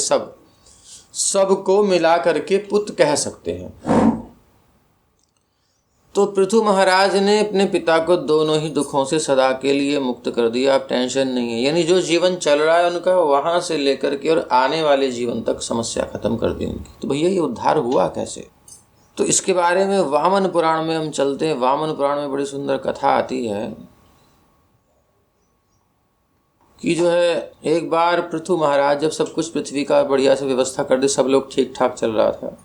Speaker 1: सब को मिला करके पुत्र कह सकते हैं। तो पृथु महाराज ने अपने पिता को दोनों ही दुखों से सदा के लिए मुक्त कर दिया। अब टेंशन नहीं है, यानी जो जीवन चल रहा है उनका, वहां से लेकर के और आने वाले जीवन तक समस्या खत्म कर दी उनकी। तो भैया ये उद्धार हुआ कैसे? तो इसके बारे में वामन पुराण में हम चलते हैं। वामन पुराण में बड़ी सुंदर कथा आती है कि जो है, एक बार पृथु महाराज जब सब कुछ पृथ्वी का बढ़िया से व्यवस्था कर दी, सब लोग ठीक ठाक चल रहा था,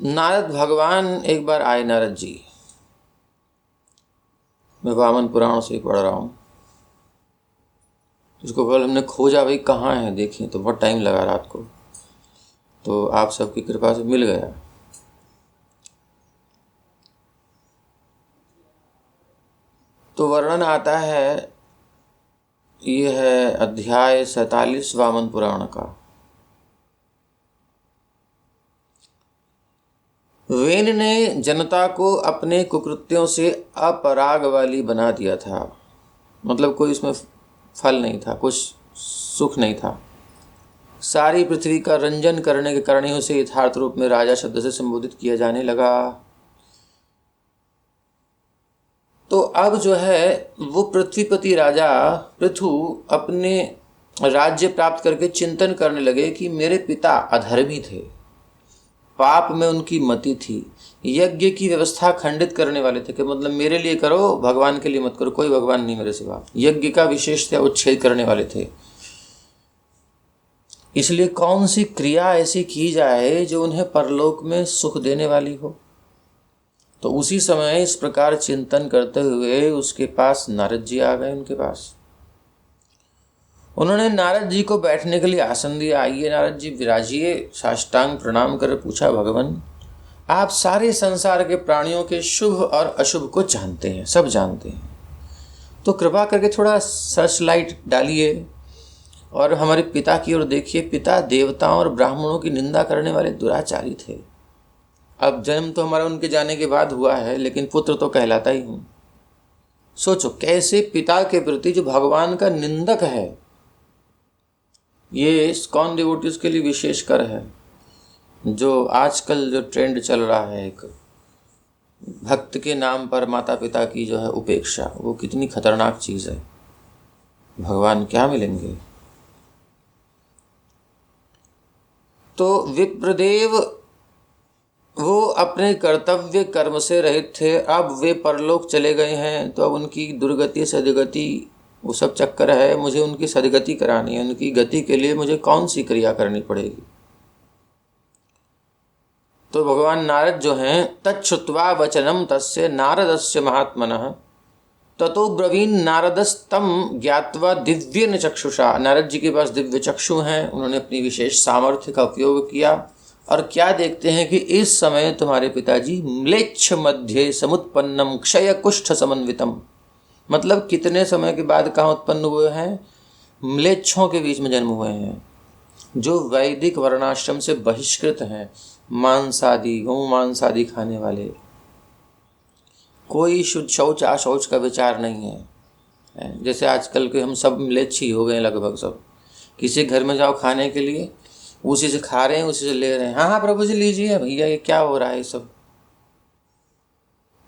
Speaker 1: नारद भगवान एक बार आए। नारद जी, मैं वामन पुराण से ही पढ़ रहा हूँ, इसको कल हमने खोजा, भाई कहाँ है देखें, तो बहुत टाइम लगा रात को, तो आप सबकी कृपा से मिल गया। तो वर्णन आता है, ये है अध्याय 47 वामन पुराण का। वेन ने जनता को अपने कुकृत्यों से अपराग वाली बना दिया था, मतलब कोई इसमें फल नहीं था, कुछ सुख नहीं था। सारी पृथ्वी का रंजन करने के कारण ही उसे यथार्थ रूप में राजा शब्द से संबोधित किया जाने लगा। तो अब जो है वो पृथ्वीपति राजा पृथु अपने राज्य प्राप्त करके चिंतन करने लगे कि मेरे पिता अधर्मी थे, पाप में उनकी मति थी, यज्ञ की व्यवस्था खंडित करने वाले थे कि मतलब मेरे लिए करो, भगवान के लिए मत करो, कोई भगवान नहीं मेरे सिवा, यज्ञ का विशेषतः उच्छेद करने वाले थे। इसलिए कौन सी क्रिया ऐसी की जाए जो उन्हें परलोक में सुख देने वाली हो। तो उसी समय इस प्रकार चिंतन करते हुए उसके पास नारद जी आ गए। उनके पास उन्होंने नारद जी को बैठने के लिए आसन दिया। आइए नारद जी विराजिए। साष्टांग प्रणाम कर पूछा, भगवान आप सारे संसार के प्राणियों के शुभ और अशुभ को जानते हैं, सब जानते हैं, तो कृपा करके थोड़ा सर्च लाइट डालिए और हमारे पिता की ओर देखिए। पिता देवताओं और ब्राह्मणों की निंदा करने वाले दुराचारी थे। अब जन्म तो हमारा उनके जाने के बाद हुआ है, लेकिन पुत्र तो कहलाता ही हूँ। सोचो कैसे पिता के प्रति जो भगवान का निंदक है, ये इस्कॉन डिवोटीज के लिए विशेष कर है। जो आजकल जो ट्रेंड चल रहा है, एक भक्त के नाम पर माता पिता की जो है उपेक्षा, वो कितनी खतरनाक चीज़ है। भगवान क्या मिलेंगे। तो विप्रदेव वो अपने कर्तव्य कर्म से रहित थे, अब वे परलोक चले गए हैं, तो अब उनकी दुर्गति सदगति वो सब चक्कर है। मुझे उनकी सदगति करानी है, उनकी गति के लिए मुझे कौन सी क्रिया करनी पड़ेगी। तो भगवान नारद जो हैं, तच्छ्रुत्वा वचनम तस्य नारदस्य महात्मनः ततो ब्रवीन नारदस्तम ज्ञात्वा दिव्येन चक्षुषा। नारद जी के पास दिव्य चक्षु हैं, उन्होंने अपनी विशेष सामर्थ्य का उपयोग किया और क्या देखते हैं कि इस समय तुम्हारे पिताजी म्लेच्छ मध्य समुत्पन्नम क्षय कुष्ठ समन्वितम, मतलब कितने समय के बाद कहाँ उत्पन्न हुए हैं? म्लेच्छों के बीच में जन्म हुए हैं, जो वैदिक वर्णाश्रम से बहिष्कृत हैं, मांसादि गौ मांसादि खाने वाले, कोई शुद्ध शौच अशौच का विचार नहीं है। जैसे आजकल के हम सब म्लेच्छ ही हो गए लगभग सब। किसी घर में जाओ खाने के लिए, उसी से खा रहे हैं, उसी से ले रहे हैं। हाँ हाँ प्रभु जी लीजिए भैया, ये क्या हो रहा है? सब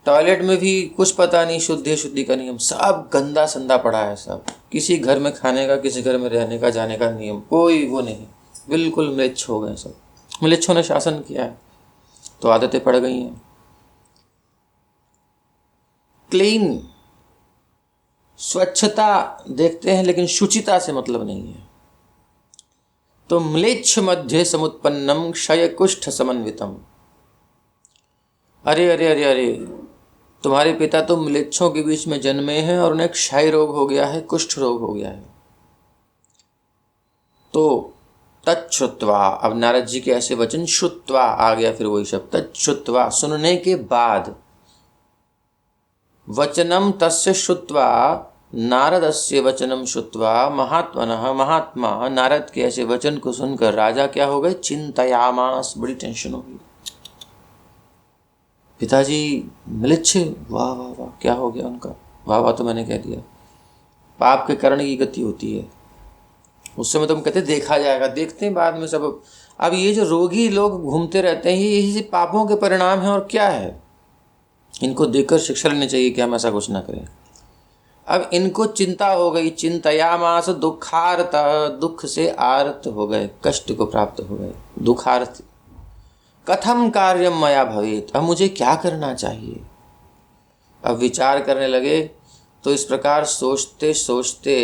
Speaker 1: टॉयलेट में भी कुछ पता नहीं, शुद्धि का नियम, सब गंदा संदा पड़ा है सब। किसी घर में खाने का, किसी घर में रहने का, जाने का नियम कोई वो नहीं, बिल्कुल म्लेच्छ हो गए सब। म्लेच्छों ने शासन किया है तो आदतें पड़ गई हैं। क्लीन, स्वच्छता देखते हैं लेकिन शुचिता से मतलब नहीं है। तो म्लेच्छ मध्य समुत्पन्नम क्षय कुष्ठ समन्वितम। अरे अरे अरे अरे, तुम्हारे पिता तो म्लेच्छों के बीच में जन्मे हैं और उन्हें क्षय रोग हो गया है, कुष्ठ रोग हो गया है। तो तच्छ्रुत्वा, अब नारद जी के ऐसे वचन, श्रुत्वा आ गया फिर वही शब्द, तच्छ्रुत्वा सुनने के बाद, वचनम तस्य श्रुत्वा नारदस्य वचनम श्रुत्वा महात्मनः, महात्मा नारद के ऐसे वचन को सुनकर राजा क्या हो गए? चिंतयामास, बड़ी टेंशन हो गई। पिताजी म्लेच्छ, वाह वाह वाह, क्या हो गया उनका? वाह वाह तो मैंने कह दिया, पाप के कारण की गति होती है। उस समय तुम कहते देखा जाएगा, देखते हैं बाद में सब। अब ये जो रोगी लोग घूमते रहते हैं, ये यही पापों के परिणाम है और क्या है? इनको देखकर शिक्षा लेनी चाहिए कि हम ऐसा कुछ ना करें। अब इनको चिंता हो गई, चिंतयामास दुखार्त, दुख से आर्त हो गए, कष्ट को प्राप्त हो गए, दुखार्त। कथम कार्यम मया भवेत, अब मुझे क्या करना चाहिए? अब विचार करने लगे तो इस प्रकार सोचते सोचते,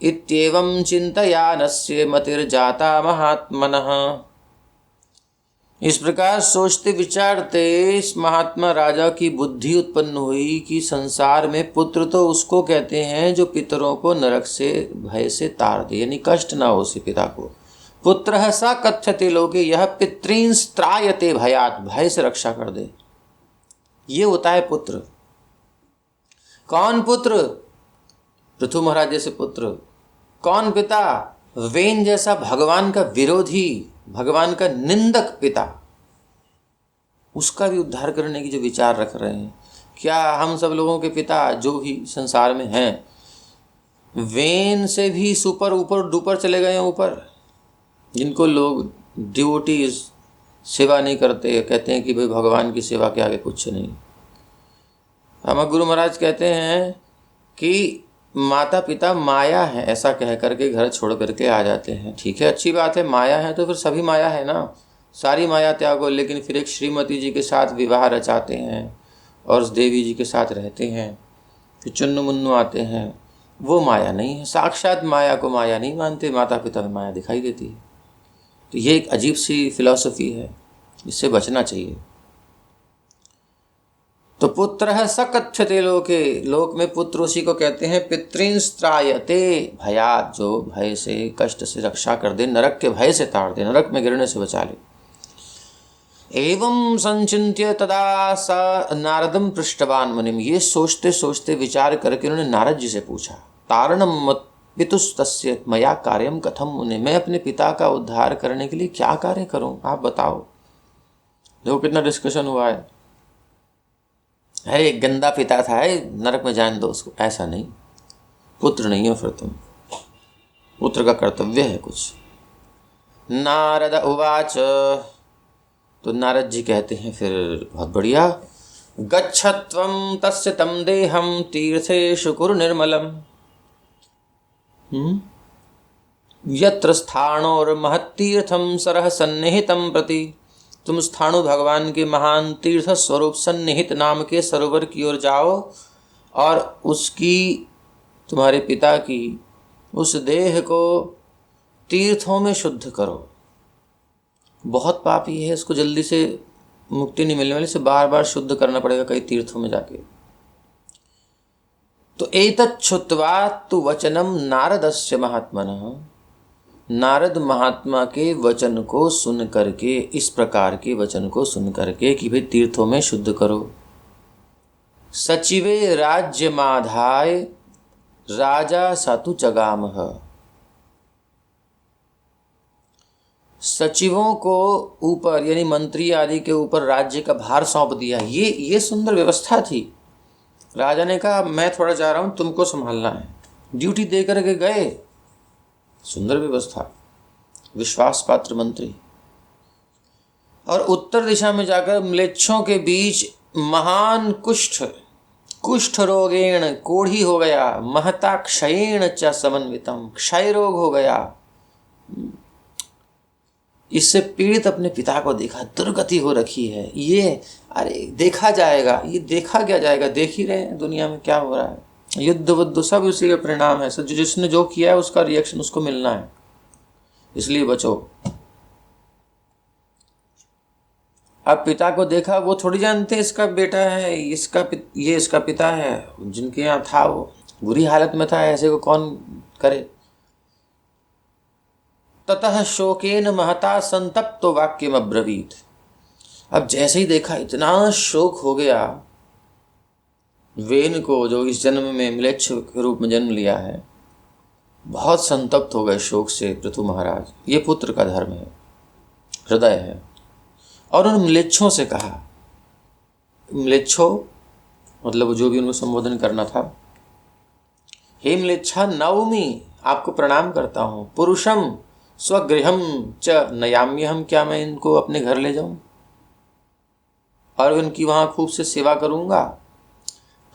Speaker 1: इत्येवं चिंतयानस्य मतिर्जाता महात्मनः, इस प्रकार सोचते विचारते इस महात्मा राजा की बुद्धि उत्पन्न हुई कि संसार में पुत्र तो उसको कहते हैं जो पितरों को नरक से भय से तार दे, यानी कष्ट ना हो उसे पिता को। पुत्रः स कथ्यते लोके, यह पितॄन् त्रायते भयात्, भय से रक्षा कर दे, ये होता है पुत्र। कौन पुत्र? पृथु महाराज जैसे पुत्र। कौन पिता? वेन जैसा भगवान का विरोधी, भगवान का निंदक पिता, उसका भी उद्धार करने की जो विचार रख रहे हैं। क्या हम सब लोगों के पिता जो भी संसार में हैं, वेन से भी सुपर ऊपर डूपर चले गए हैं ऊपर, जिनको लोग डिवोटीज सेवा नहीं करते, कहते हैं कि भाई भगवान की सेवा के आगे कुछ नहीं। हमारे गुरु महाराज कहते हैं कि माता पिता माया है, ऐसा कह करके घर छोड़ करके आ जाते हैं। ठीक है, अच्छी बात है, माया है तो फिर सभी माया है ना, सारी माया त्यागो। लेकिन फिर एक श्रीमती जी के साथ विवाह रचाते हैं और उस देवी जी के साथ रहते हैं, फिर चुन्नू मुन्नू आते हैं, वो माया नहीं है। साक्षात माया को माया नहीं मानते, माता पिता में माया दिखाई देती है। तो ये एक अजीब सी फिलॉसफी है, इससे बचना चाहिए। तो पुत्रः स कथ्यते लोके, लोक में पुत्र उसी को कहते हैं पितॄन् त्रायते भयात्, जो भय से कष्ट से रक्षा कर दे, नरक के भय से तार दे, नरक में गिरने से बचा ले। एवं संचिन्त्य तदा स नारदम पृष्ठवान मुनिम, ये सोचते सोचते विचार करके उन्होंने नारद जी से पूछा, तारणम पितुस्तस्य मया कार्यम कथम मुने, मैं अपने पिता का उद्धार करने के लिए क्या कार्य करूं, आप बताओ। देखो कितना डिस्कशन हुआ है। एक गंदा पिता था, नरक में जाने दो उसको, ऐसा नहीं, पुत्र नहीं हो फिर तुम, पुत्र का कर्तव्य है कुछ। नारद उवाच, तो नारद जी कहते हैं फिर बहुत बढ़िया, गच्छत्वं तस्य तं देहं तीर्थेषु कुरु निर्मलम्, यत्र स्थाणोर्महत्तीर्थं सरः सन्निहितं प्रति, तुम स्थाणु भगवान के महान तीर्थ स्वरूप सन्निहित नाम के सरोवर की ओर जाओ और उसकी, तुम्हारे पिता की उस देह को तीर्थों में शुद्ध करो। बहुत पापी है, इसको जल्दी से मुक्ति नहीं मिलने वाली, इसे बार बार शुद्ध करना पड़ेगा कई तीर्थों में जाके। तो एतत् श्रुत्वा तु वचनम नारदस्य महात्मनः, नारद महात्मा के वचन को सुन करके, इस प्रकार के वचन को सुन करके कि भाई तीर्थों में शुद्ध करो। सचिवे राज्य माधाय राजा सातु चगामह। सचिवों को ऊपर यानी मंत्री आदि के ऊपर राज्य का भार सौंप दिया। ये सुंदर व्यवस्था थी। राजा ने कहा मैं थोड़ा जा रहा हूं, तुमको संभालना है, ड्यूटी दे करके गए। सुंदर व्यवस्था, विश्वास पात्र मंत्री। और उत्तर दिशा में जाकर म्लेच्छों के बीच महान कुष्ठ रोगेण, कोढ़ी हो गया, महता क्षयेण च समन्वितम, क्षय रोग हो गया। इससे पीड़ित अपने पिता को देखा, दुर्गति हो रखी है। ये अरे देखा जाएगा, ये देखा क्या जाएगा, देख ही रहे हैं दुनिया में क्या हो रहा है। युद्ध वुद्ध सब उसी का परिणाम है। सर जिसने जो किया है उसका रिएक्शन उसको मिलना है, इसलिए बचो। अब पिता को देखा, वो थोड़ी जानते इसका बेटा है, ये इसका पिता है। जिनके यहाँ था वो बुरी हालत में था, ऐसे को कौन करे। ततः शोकेन महता संतप्तो वाक्यम अब्रवीत। अब जैसे ही देखा, इतना शोक हो गया वेन को, जो इस जन्म में म्लेच्छ के रूप में जन्म लिया है। बहुत संतप्त हो गए शोक से पृथु महाराज। ये पुत्र का धर्म है, हृदय है। और उन म्लेच्छों से कहा, म्लेच्छो मतलब जो भी उनको संबोधन करना था, हे म्लेच्छा नवमी, आपको प्रणाम करता हूँ। पुरुषम स्वगृहम च नयाम्यहम, क्या मैं इनको अपने घर ले जाऊं और इनकी वहां खूब से सेवा करूंगा।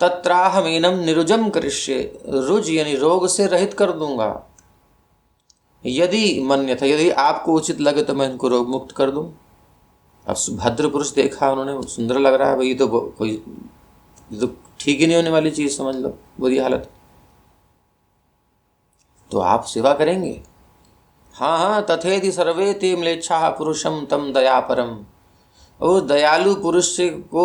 Speaker 1: तत्राहमेनम निरुजम करिष्ये, रुज यानी रोग से रहित कर दूंगा। यदि मन्यथा, यदि आपको उचित लगे तो मैं इनको रोग मुक्त कर दूं। अब भद्र पुरुष देखा उन्होंने, सुंदर लग रहा है भाई, तो कोई तो ठीक ही नहीं होने वाली चीज, समझ लो बुरी हालत। तो आप सेवा करेंगे? हाँ, तथेति सर्वे ते म्लेच्छा पुरुषम तम दयापरम। वो दयालु पुरुष को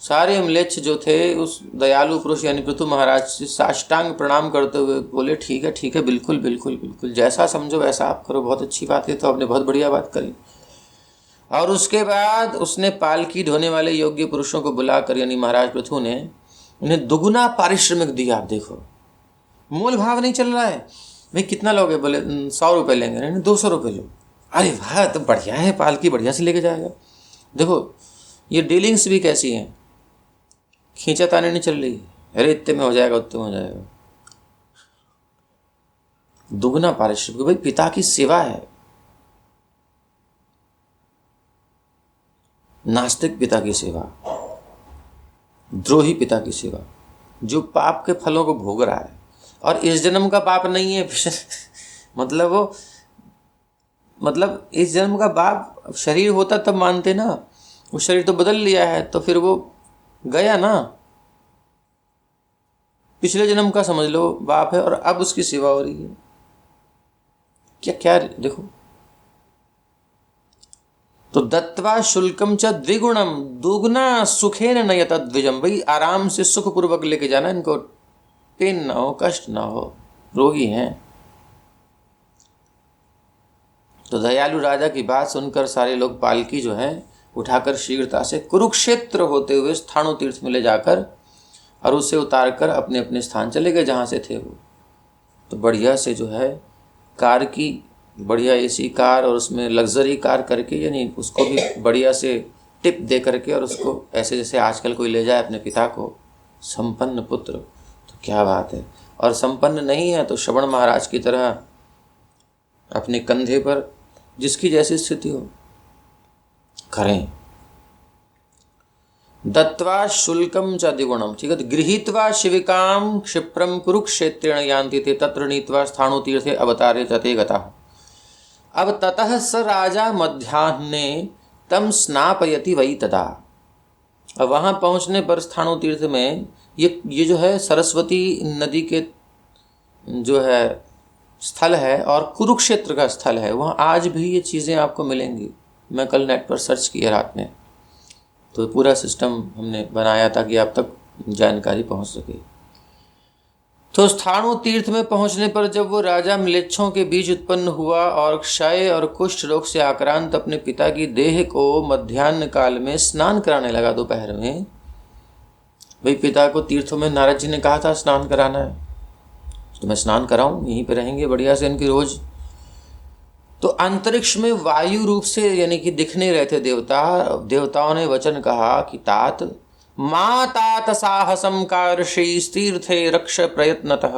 Speaker 1: सारे म्लेच्छ जो थे उस दयालु पुरुष यानी पृथु महाराज से साष्टांग प्रणाम करते हुए बोले, ठीक है, बिल्कुल बिल्कुल बिल्कुल, जैसा समझो वैसा आप करो, बहुत अच्छी बात है। तो आपने बहुत बढ़िया बात करी। और उसके बाद उसने पालकी ढोने वाले योग्य पुरुषों को बुलाकर, यानी महाराज पृथु ने उन्हें दुगुना पारिश्रमिक दिया। आप देखो, मूल भाव नहीं चल रहा है। भाई कितना लोगे? बोले 100 रुपये लेंगे। नहीं 200 रुपये लो। अरे वाह, तो बढ़िया है, पालकी बढ़िया से लेके जाएगा। देखो ये डीलिंग्स भी कैसी हैं, खींचातानी नहीं चल रही। अरे इतने में हो जाएगा, उतने में हो जाएगा। दुगना पारिश्रमिक, भाई पिता की सेवा है। नास्तिक पिता की सेवा, द्रोही पिता की सेवा, जो पाप के फलों को भोग रहा है और इस जन्म का पाप नहीं है। मतलब इस जन्म का पाप शरीर होता तब मानते ना, वो शरीर तो बदल लिया है, तो फिर वो गया ना। पिछले जन्म का समझ लो बाप है और अब उसकी सेवा हो रही है। क्या देखो। तो दत्वा शुल्कम च द्विगुणम, दुगना सुखेन नयत द्विजम। भाई आराम से सुख पूर्वक लेके जाना इनको, पेन ना हो, कष्ट ना हो, रोगी हैं। तो दयालु राजा की बात सुनकर सारे लोग पालकी जो है उठाकर शीघ्रता से कुरुक्षेत्र होते हुए स्थाणु तीर्थ में ले जाकर और उसे उतारकर अपने अपने स्थान चले गए जहाँ से थे वो। तो बढ़िया से जो है कार की, बढ़िया एसी कार और उसमें लग्जरी कार करके, यानी उसको भी बढ़िया से टिप दे करके, और उसको ऐसे जैसे आजकल कोई ले जाए अपने पिता को, संपन्न पुत्र। तो क्या बात है। और संपन्न नहीं है तो श्रवण महाराज की तरह अपने कंधे पर जिसकी जैसी स्थिति हो करें। दत्वा शुल्कम च द्विगुणम, ठीक है। तो गृहीत्वा शिविकाम क्षिप्रम कुरुक्षेत्रेण यान्ति ते तत्र नीत्वा स्थाणु तीर्थे अवतारे तते गतः। अब ततः स राजा मध्याह्ने तम स्नापयति वही तदा। अब वहाँ पहुँचने पर स्थाणु तीर्थ में ये जो है सरस्वती नदी के जो है स्थल है और कुरुक्षेत्र का स्थल है। वहाँ आज भी ये चीज़ें आपको मिलेंगी। मैं कल नेट पर सर्च किया रात में, तो पूरा सिस्टम हमने बनाया ताकि आप तक जानकारी पहुँच सके। तो स्थाणु तीर्थ में पहुंचने पर जब वो राजा म्लेच्छों के बीच उत्पन्न हुआ और क्षय और कुष्ठ रोग से आक्रांत अपने पिता की देह को मध्याह्न काल में स्नान कराने लगा दोपहर में। भाई पिता को तीर्थों में नारद जी ने कहा था स्नान कराना है, तो मैं स्नान कराऊं, यहीं पे रहेंगे बढ़िया से इनकी रोज। तो अंतरिक्ष में वायु रूप से यानी कि दिखने रहे थे देवताओं ने वचन कहा कि तात माँ तात साहसम कार्षि तीर्थे रक्ष प्रयत्नतः।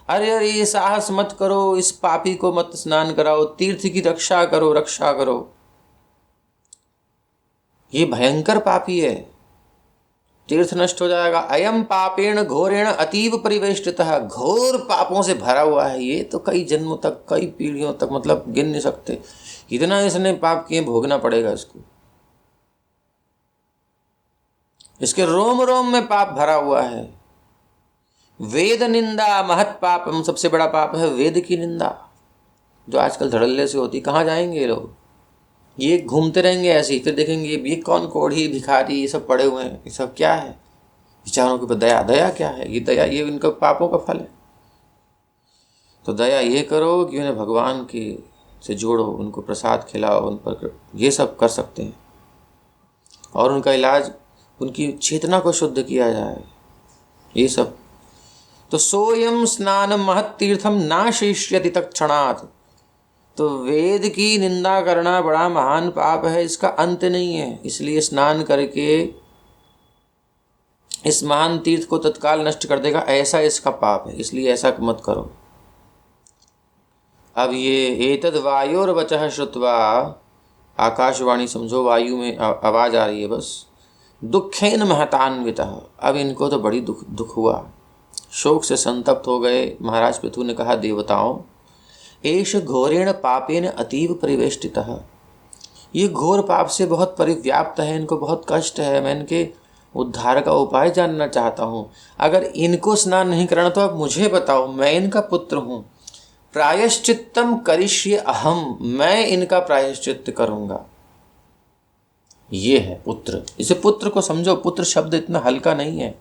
Speaker 1: अरे अरे ये साहस मत करो, इस पापी को मत स्नान कराओ, तीर्थ की रक्षा करो, रक्षा करो, ये भयंकर पापी है, तीर्थ नष्ट हो जाएगा। अयम पापेण घोरेण अतीव परिवेष्टितः, घोर पापों से भरा हुआ है ये, तो कई जन्मों तक, कई पीढ़ियों तक, मतलब गिन नहीं सकते इतना इसने पाप किए, भोगना पड़ेगा इसको। इसके रोम रोम में पाप भरा हुआ है। वेद निंदा महत पापम, सबसे बड़ा पाप है वेद की निंदा, जो आजकल धड़ल्ले से होती। कहाँ जाएंगे ये लोग, ये घूमते रहेंगे ऐसे ही, फिर देखेंगे ये कौन कोढ़ी भिखारी ये सब पड़े हुए हैं, ये सब क्या है, विचारों के ऊपर दया, दया क्या है, ये दया ये इनका पापों का फल है। तो दया ये करो कि उन्हें भगवान के से जोड़ो, उनको प्रसाद खिलाओ, उन पर ये सब कर सकते हैं, और उनका इलाज, उनकी चेतना को शुद्ध किया जाए, ये सब। तो सोयम स्नान महत तीर्थम ना शिष्यति तत्क्षणात्, तो वेद की निंदा करना बड़ा महान पाप है, इसका अंत नहीं है, इसलिए स्नान करके इस महान तीर्थ को तत्काल नष्ट कर देगा, ऐसा इसका पाप है, इसलिए ऐसा मत करो। अब ये एतद वायोर्वचः श्रुत्वा, आकाशवाणी समझो, वायु में आवाज आ रही है बस। दुखेन महतान्वितः, अब इनको तो बड़ी दुख हुआ, शोक से संतप्त हो गए। महाराज पृथु ने कहा देवताओं, एष घोरेण पापेन अतीव परिवेष्टितः, ये घोर पाप से बहुत परिव्याप्त है, इनको बहुत कष्ट है, मैं इनके उद्धार का उपाय जानना चाहता हूँ। अगर इनको स्नान नहीं कराना तो आप मुझे बताओ, मैं इनका पुत्र हूँ, प्रायश्चित्तम करिष्ये अहम, मैं इनका प्रायश्चित्त करूँगा। ये है पुत्र, इसे पुत्र को समझो, पुत्र शब्द इतना हल्का नहीं है।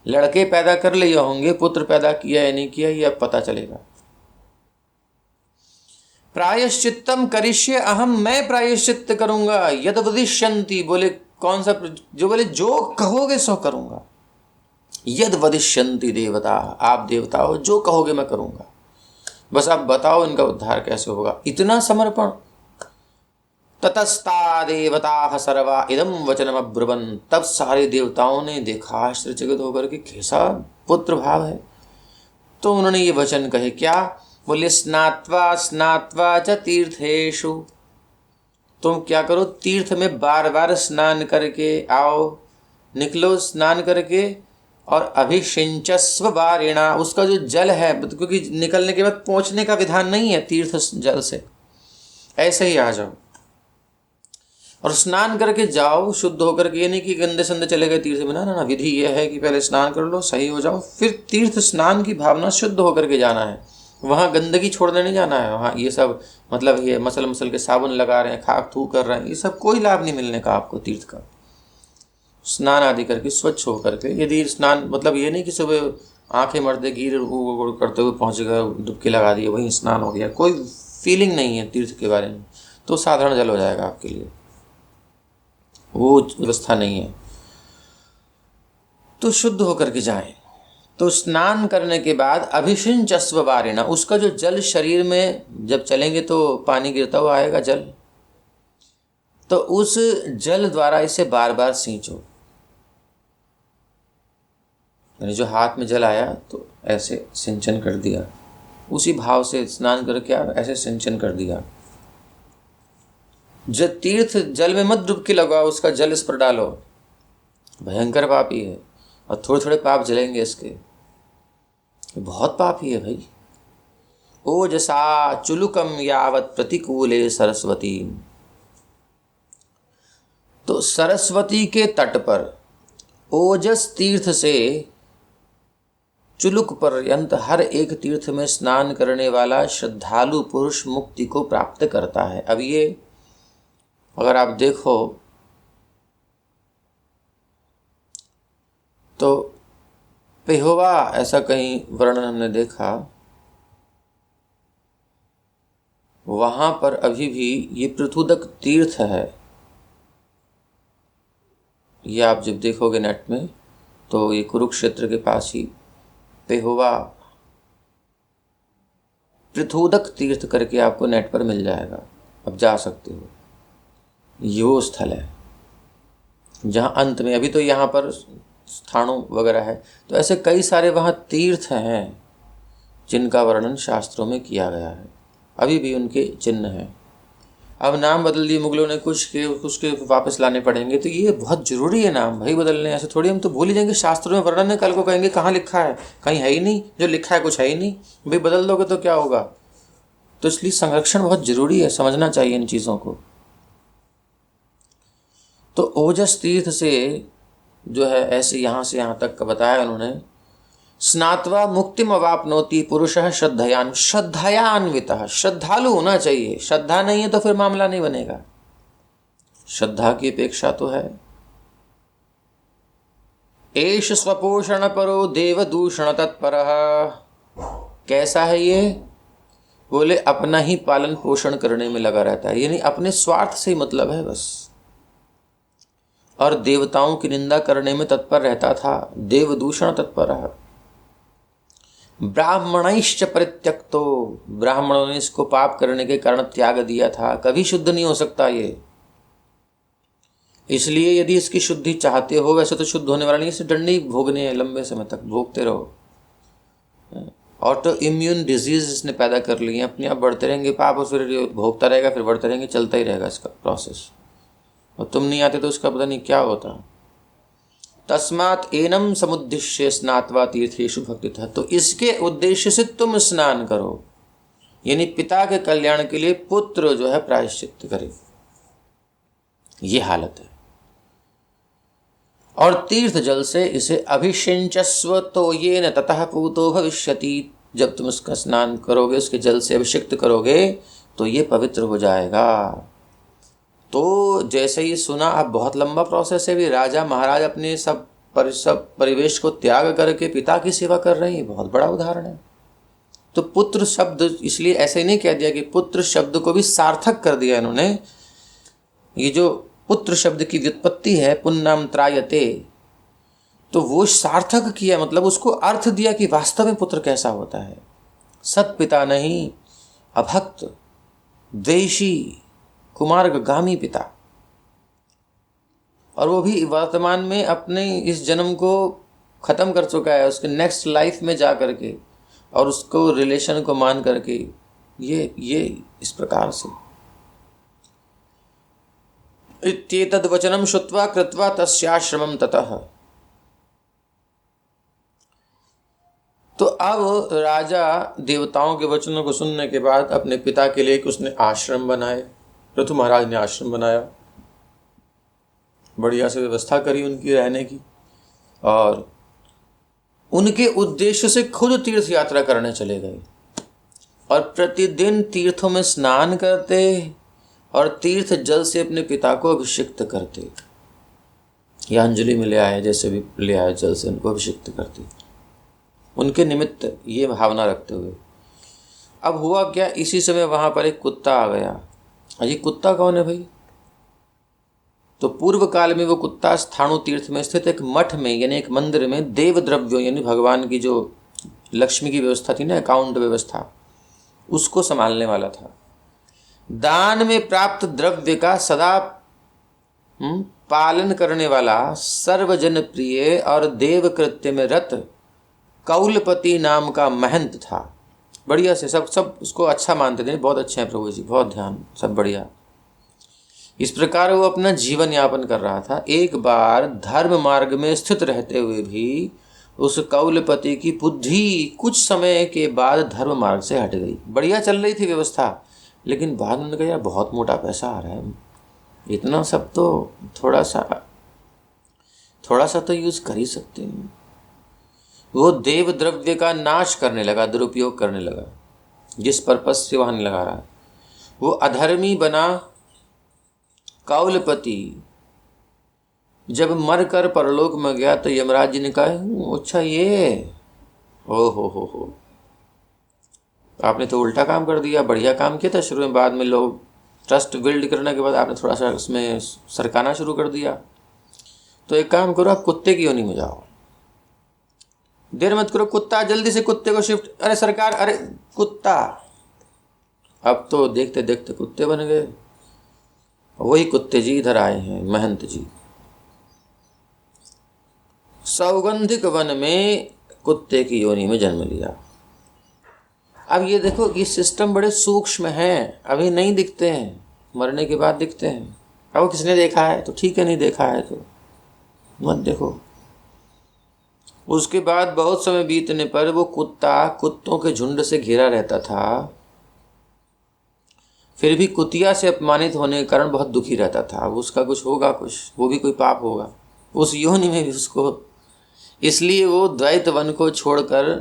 Speaker 1: लड़के पैदा कर लिए होंगे, पुत्र पैदा किया या नहीं किया ये अब पता चलेगा। प्रायश्चित्तम करिष्ये अहम, मैं प्रायश्चित्त करूंगा। यद वदिष्यन्ति, बोले कौन सा, जो बोले जो कहोगे सो करूंगा। यद वदिष्यन्ति देवता, आप देवताओं जो कहोगे मैं करूंगा, बस आप बताओ इनका उद्धार कैसे होगा। इतना समर्पण। ततस्ता देवता सर्वा इदम वचनम अब्रुवन्, तब सारे देवताओं ने देखा आश्चर्यचकित होकर के कैसा पुत्र भाव है, तो उन्होंने ये वचन कहे। क्या बोले, स्नात्वा स्नात्वा च तीर्थेषु, तुम क्या करो, तीर्थ में बार बार स्नान करके आओ, निकलो स्नान करके, और अभिषिंचस्व वारिणा, उसका जो जल है, क्योंकि निकलने के बाद पहुंचने का विधान नहीं है तीर्थ जल से, ऐसे ही आ जाओ और स्नान करके जाओ शुद्ध होकर के। ये नहीं कि गंदे संदे चले गए तीर्थ में, ना ना, विधि यह है कि पहले स्नान कर लो, सही हो जाओ, फिर तीर्थ स्नान की भावना, शुद्ध होकर के जाना है। वहाँ गंदगी छोड़ने नहीं जाना है। वहाँ ये सब मतलब ये मसल के साबुन लगा रहे हैं, खाक थू कर रहे हैं, ये सब कोई लाभ नहीं मिलने का आपको तीर्थ का। स्नान आदि करके स्वच्छ होकर के, यदि स्नान मतलब ये नहीं कि सुबह आंखें मरते गिर करते हुए पहुँच गए, डुबकी लगा दिए, वहीं स्नान हो गया, कोई फीलिंग नहीं है तीर्थ के बारे में, तो साधारण जल हो जाएगा आपके लिए, वो व्यवस्था नहीं है। तो शुद्ध होकर के जाएं। तो स्नान करने के बाद अभिषिंचस्व वारिणा, उसका जो जल शरीर में जब चलेंगे तो पानी गिरता हुआ आएगा जल, तो उस जल द्वारा इसे बार बार सींचो। यानी जो हाथ में जल आया तो ऐसे सिंचन कर दिया, उसी भाव से स्नान करके आप ऐसे सिंचन कर दिया। जब तीर्थ जल में मत डुबकी लगाओ, उसका जल इस पर डालो, भयंकर पापी है, और थोड़े थोड़े पाप जलेंगे इसके, बहुत पापी है भाई। ओजसा चुलुकम यावत प्रतिकूले सरस्वती, तो सरस्वती के तट पर ओजस तीर्थ से चुलुक पर्यंत हर एक तीर्थ में स्नान करने वाला श्रद्धालु पुरुष मुक्ति को प्राप्त करता है। अब ये अगर आप देखो तो पेहोवा ऐसा कहीं वर्णन हमने देखा, वहां पर अभी भी ये पृथुदक तीर्थ है। ये आप जब देखोगे नेट में तो ये कुरुक्षेत्र के पास ही पेहोवा पृथुदक तीर्थ करके आपको नेट पर मिल जाएगा, अब जा सकते हो। ये वो स्थल है जहाँ अंत में, अभी तो यहाँ पर स्थानों वगैरह है, तो ऐसे कई सारे वहाँ तीर्थ हैं जिनका वर्णन शास्त्रों में किया गया है, अभी भी उनके चिन्ह हैं। अब नाम बदल दिए मुगलों ने, कुछ के वापस लाने पड़ेंगे, तो ये बहुत ज़रूरी है नाम भाई बदलने। ऐसे थोड़ी हम तो भूल ही जाएंगे, शास्त्रों में वर्णन है, कल को कहेंगे कहाँ लिखा है, कहीं है ही नहीं, जो लिखा है कुछ है ही नहीं, भाई बदल दोगे तो क्या होगा। तो इसलिए संरक्षण बहुत ज़रूरी है, समझना चाहिए इन चीज़ों को। तो ओजस तीर्थ से जो है ऐसे यहाँ से यहाँ तक का बताया उन्होंने। स्नात्वा मुक्तिम अवापनोति पुरुषः श्रद्धयान्वितः, श्रद्धालु होना चाहिए। श्रद्धा नहीं है तो फिर मामला नहीं बनेगा, श्रद्धा की अपेक्षा तो है। एष स्वपोषण परो देव दूषण तत्परः, कैसा है ये? बोले अपना ही पालन पोषण करने में लगा रहता है, यानी अपने स्वार्थ से ही मतलब है बस, और देवताओं की निंदा करने में तत्पर रहता था। देव दूषण तत्परः। ब्राह्मणैश्च परित्यक्तो, ब्राह्मणों ने इसको पाप करने के कारण त्याग दिया था, कभी शुद्ध नहीं हो सकता ये। इसलिए यदि इसकी शुद्धि चाहते हो, वैसे तो शुद्ध होने वाला नहीं, इसे डंडी भोगने हैं, लंबे समय तक भोगते रहो। ऑटो इम्यून डिजीज इसने पैदा कर ली है, अपने आप बढ़ते रहेंगे पाप, और फिर भोगता रहेगा, फिर बढ़ते रहेंगे, चलता ही रहेगा इसका प्रोसेस, और तुम नहीं आते तो उसका पता नहीं क्या होता। तस्मात् एनम समुद्दिश्य स्नात्वा तीर्थेषु भक्तितः, तो इसके उद्देश्य से तुम स्नान करो, यानी पिता के कल्याण के लिए पुत्र जो है प्रायश्चित करे, ये हालत है। और तीर्थ जल से इसे अभिषिंचस्व तो ये न ततः पूतो भविष्यति, जब तुम उसका स्नान करोगे, उसके जल से अभिषिक्त करोगे तो ये पवित्र हो जाएगा। तो जैसे ही सुना, अब बहुत लंबा प्रोसेस है भी, राजा महाराज अपने सब परिवेश को त्याग करके पिता की सेवा कर रहे हैं, बहुत बड़ा उदाहरण है। तो पुत्र शब्द इसलिए ऐसे ही नहीं कह दिया कि पुत्र शब्द को भी सार्थक कर दिया इन्होंने। ये जो पुत्र शब्द की व्युत्पत्ति है पुन्नाम त्रायते, तो वो सार्थक किया, मतलब उसको अर्थ दिया कि वास्तव में पुत्र कैसा होता है। सत पिता नहीं, अभक्त द्वेषी कुमार्गामी पिता, और वो भी वर्तमान में अपने इस जन्म को ख़त्म कर चुका है, उसके नेक्स्ट लाइफ में जा करके, और उसको रिलेशन को मान करके, ये इस प्रकार से। इत्येतद् वचनं श्रुत्वा कृत्वा तस्याश्रमं ततः। तो अब राजा देवताओं के वचनों को सुनने के बाद अपने पिता के लिए उसने आश्रम बनाए। पृथु महाराज ने आश्रम बनाया, बढ़िया से व्यवस्था करी उनकी रहने की, और उनके उद्देश्य से खुद तीर्थ यात्रा करने चले गए, और प्रतिदिन तीर्थों में स्नान करते और तीर्थ जल से अपने पिता को अभिषिक्त करते, या अंजलि में ले आए, जैसे भी ले आए जल से उनको अभिषिक्त करते, उनके निमित्त ये भावना रखते हुए। अब हुआ क्या, इसी समय वहाँ पर एक कुत्ता आ गया। ये कुत्ता कौन है भाई? तो पूर्व काल में वो कुत्ता स्थाणु तीर्थ में स्थित एक मठ में, यानी एक मंदिर में, देव द्रव्यों यानी भगवान की जो लक्ष्मी की व्यवस्था थी ना, अकाउंट व्यवस्था, उसको संभालने वाला था। दान में प्राप्त द्रव्य का सदा पालन करने वाला, सर्वजन प्रिय और देव कृत्य में रत कौलपति नाम का महंत था। बढ़िया से सब उसको अच्छा मानते थे, बहुत अच्छे हैं प्रभु जी, बहुत ध्यान, सब बढ़िया। इस प्रकार वो अपना जीवन यापन कर रहा था। एक बार धर्म मार्ग में स्थित रहते हुए भी उस कौलपति की बुद्धि कुछ समय के बाद धर्म मार्ग से हट गई। बढ़िया चल रही थी व्यवस्था, लेकिन बाद में कहा यार बहुत मोटा पैसा आ रहा है, इतना सब तो थोड़ा सा तो यूज कर ही सकते हैं। वो देव द्रव्य का नाश करने लगा, दुरुपयोग करने लगा, जिस पर्पस से वहाँ लगा रहा है। वो अधर्मी बना, कौलपति जब मर कर परलोक में गया तो यमराज जी ने कहा अच्छा ये हो आपने तो उल्टा काम कर दिया। बढ़िया काम किया था शुरू में, बाद में लोग ट्रस्ट बिल्ड करने के बाद आपने थोड़ा सा उसमें सरकाना शुरू कर दिया। तो एक काम करो, आप कुत्ते की योनि में जाओ, देर मत करो, कुत्ता जल्दी से कुत्ते को शिफ्ट। अरे सरकार, अरे कुत्ता। अब तो देखते देखते कुत्ते बन गए। वही कुत्ते जी इधर आए हैं, महंत जी। सौगंधिक वन में कुत्ते की योनि में जन्म लिया। अब ये देखो, ये सिस्टम बड़े सूक्ष्म हैं, अभी नहीं दिखते हैं, मरने के बाद दिखते हैं। अब वो किसने देखा है तो ठीक है, नहीं देखा है तो मत देखो। उसके बाद बहुत समय बीतने पर वो कुत्ता कुत्तों के झुंड से घिरा रहता था, फिर भी कुतिया से अपमानित होने के कारण बहुत दुखी रहता था। अब उसका कुछ होगा, कुछ वो भी कोई पाप होगा उस योनि में भी उसको। इसलिए वो द्वैत वन को छोड़कर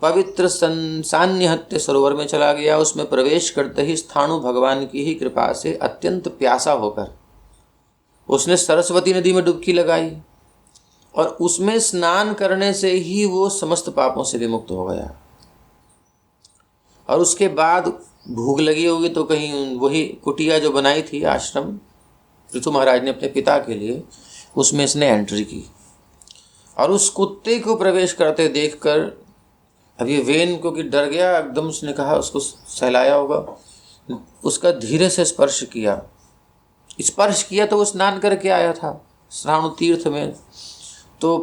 Speaker 1: पवित्र सान्यहत्य सरोवर में चला गया। उसमें प्रवेश करते ही स्थाणु भगवान की ही कृपा से अत्यंत प्यासा होकर उसने सरस्वती नदी में डुबकी लगाई, और उसमें स्नान करने से ही वो समस्त पापों से विमुक्त हो गया। और उसके बाद भूख लगी होगी तो कहीं वही कुटिया जो बनाई थी आश्रम पृथु महाराज ने अपने पिता के लिए, उसमें इसने एंट्री की। और उस कुत्ते को प्रवेश करते देखकर अब ये वेन क्योंकि डर गया एकदम, उसने कहा, उसको सहलाया होगा, उसका धीरे से स्पर्श किया तो वो स्नान करके आया था श्रावण तीर्थ में। तो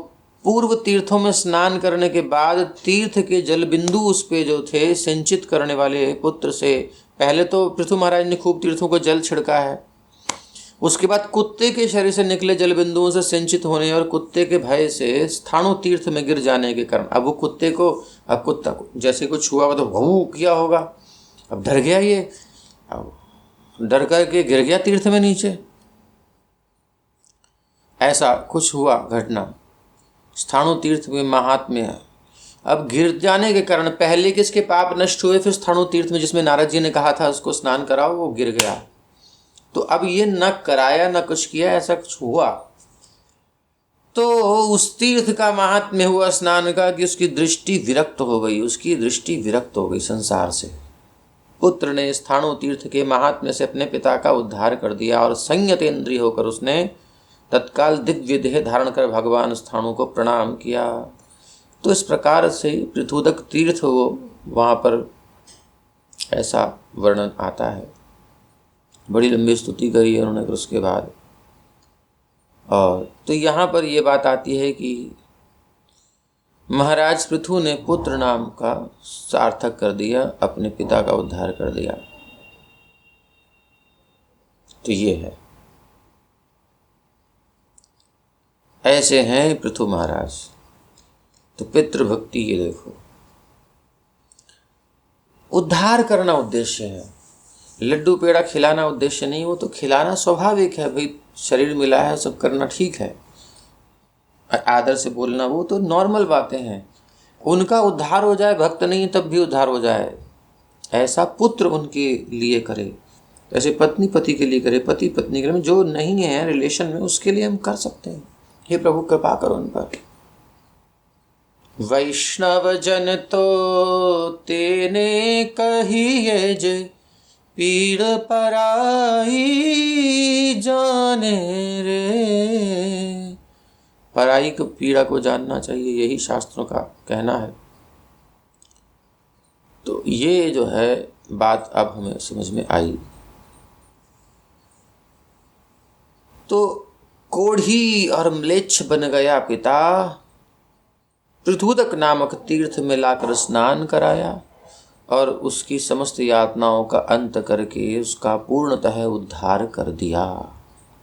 Speaker 1: पूर्व तीर्थों में स्नान करने के बाद तीर्थ के जल बिंदु उस पे जो थे सिंचित करने वाले पुत्र से, पहले तो पृथु महाराज ने खूब तीर्थों को जल छिड़का है, उसके बाद कुत्ते के शरीर से निकले जल बिंदुओं से सिंचित होने और कुत्ते के भय से स्थाणु तीर्थ में गिर जाने के कारण अब वो कुत्ते को, अब कुत्ता को जैसे कुछ हुआ तो भू किया होगा, अब डर गया ये, अब डर करके गिर गया तीर्थ में नीचे। ऐसा कुछ हुआ घटना स्थाणु तीर्थ में महात्म्य है। अब गिर जाने के कारण पहले किसके पाप नष्ट हुए, फिर स्थाणु तीर्थ में जिसमें नारद जी ने कहा था उसको स्नान कराओ, वो गिर गया। तो अब ये न कराया न कुछ किया, ऐसा कुछ हुआ तो उस तीर्थ का महात्म्य हुआ स्नान का कि उसकी दृष्टि विरक्त हो गई, उसकी दृष्टि विरक्त हो गई संसार से। पुत्र ने स्थाणु तीर्थ के महात्म्य से अपने पिता का उद्धार कर दिया और संयतेंद्रिय होकर उसने तत्काल दिव्य देह धारण कर भगवान स्थाणु को प्रणाम किया। तो इस प्रकार से पृथुदक तीर्थ वो वहाँ पर ऐसा वर्णन आता है। बड़ी लंबी स्तुति करी है उन्होंने उसके बाद। और तो यहाँ पर ये बात आती है कि महाराज पृथु ने पुत्र नाम का सार्थक कर दिया, अपने पिता का उद्धार कर दिया। तो ये है, ऐसे हैं पृथु महाराज। तो पितृभक्ति ये देखो, उद्धार करना उद्देश्य है, लड्डू पेड़ा खिलाना उद्देश्य नहीं। वो तो खिलाना स्वाभाविक है भाई, शरीर मिला है सब करना ठीक है, आदर से बोलना वो तो नॉर्मल बातें हैं। उनका उद्धार हो जाए, भक्त नहीं तब भी उद्धार हो जाए, ऐसा पुत्र उनके लिए करे, ऐसे पत्नी पति के लिए करे, पति पत्नी के लिए, जो नहीं है रिलेशन में उसके लिए हम कर सकते हैं। हे प्रभु कृपा करो उन पर। वैष्णव जन तो तेने कहिए जे पीड़ पराई जाने रे। पराई को पीड़ा को जानना चाहिए, यही शास्त्रों का कहना है। तो ये जो है बात अब हमें समझ में आई। तो कोढ़ी और म्लेच्छ बन गया पिता, पृथुदक नामक तीर्थ में लाकर स्नान कराया और उसकी समस्त यातनाओं का अंत करके उसका पूर्णतः उद्धार कर दिया,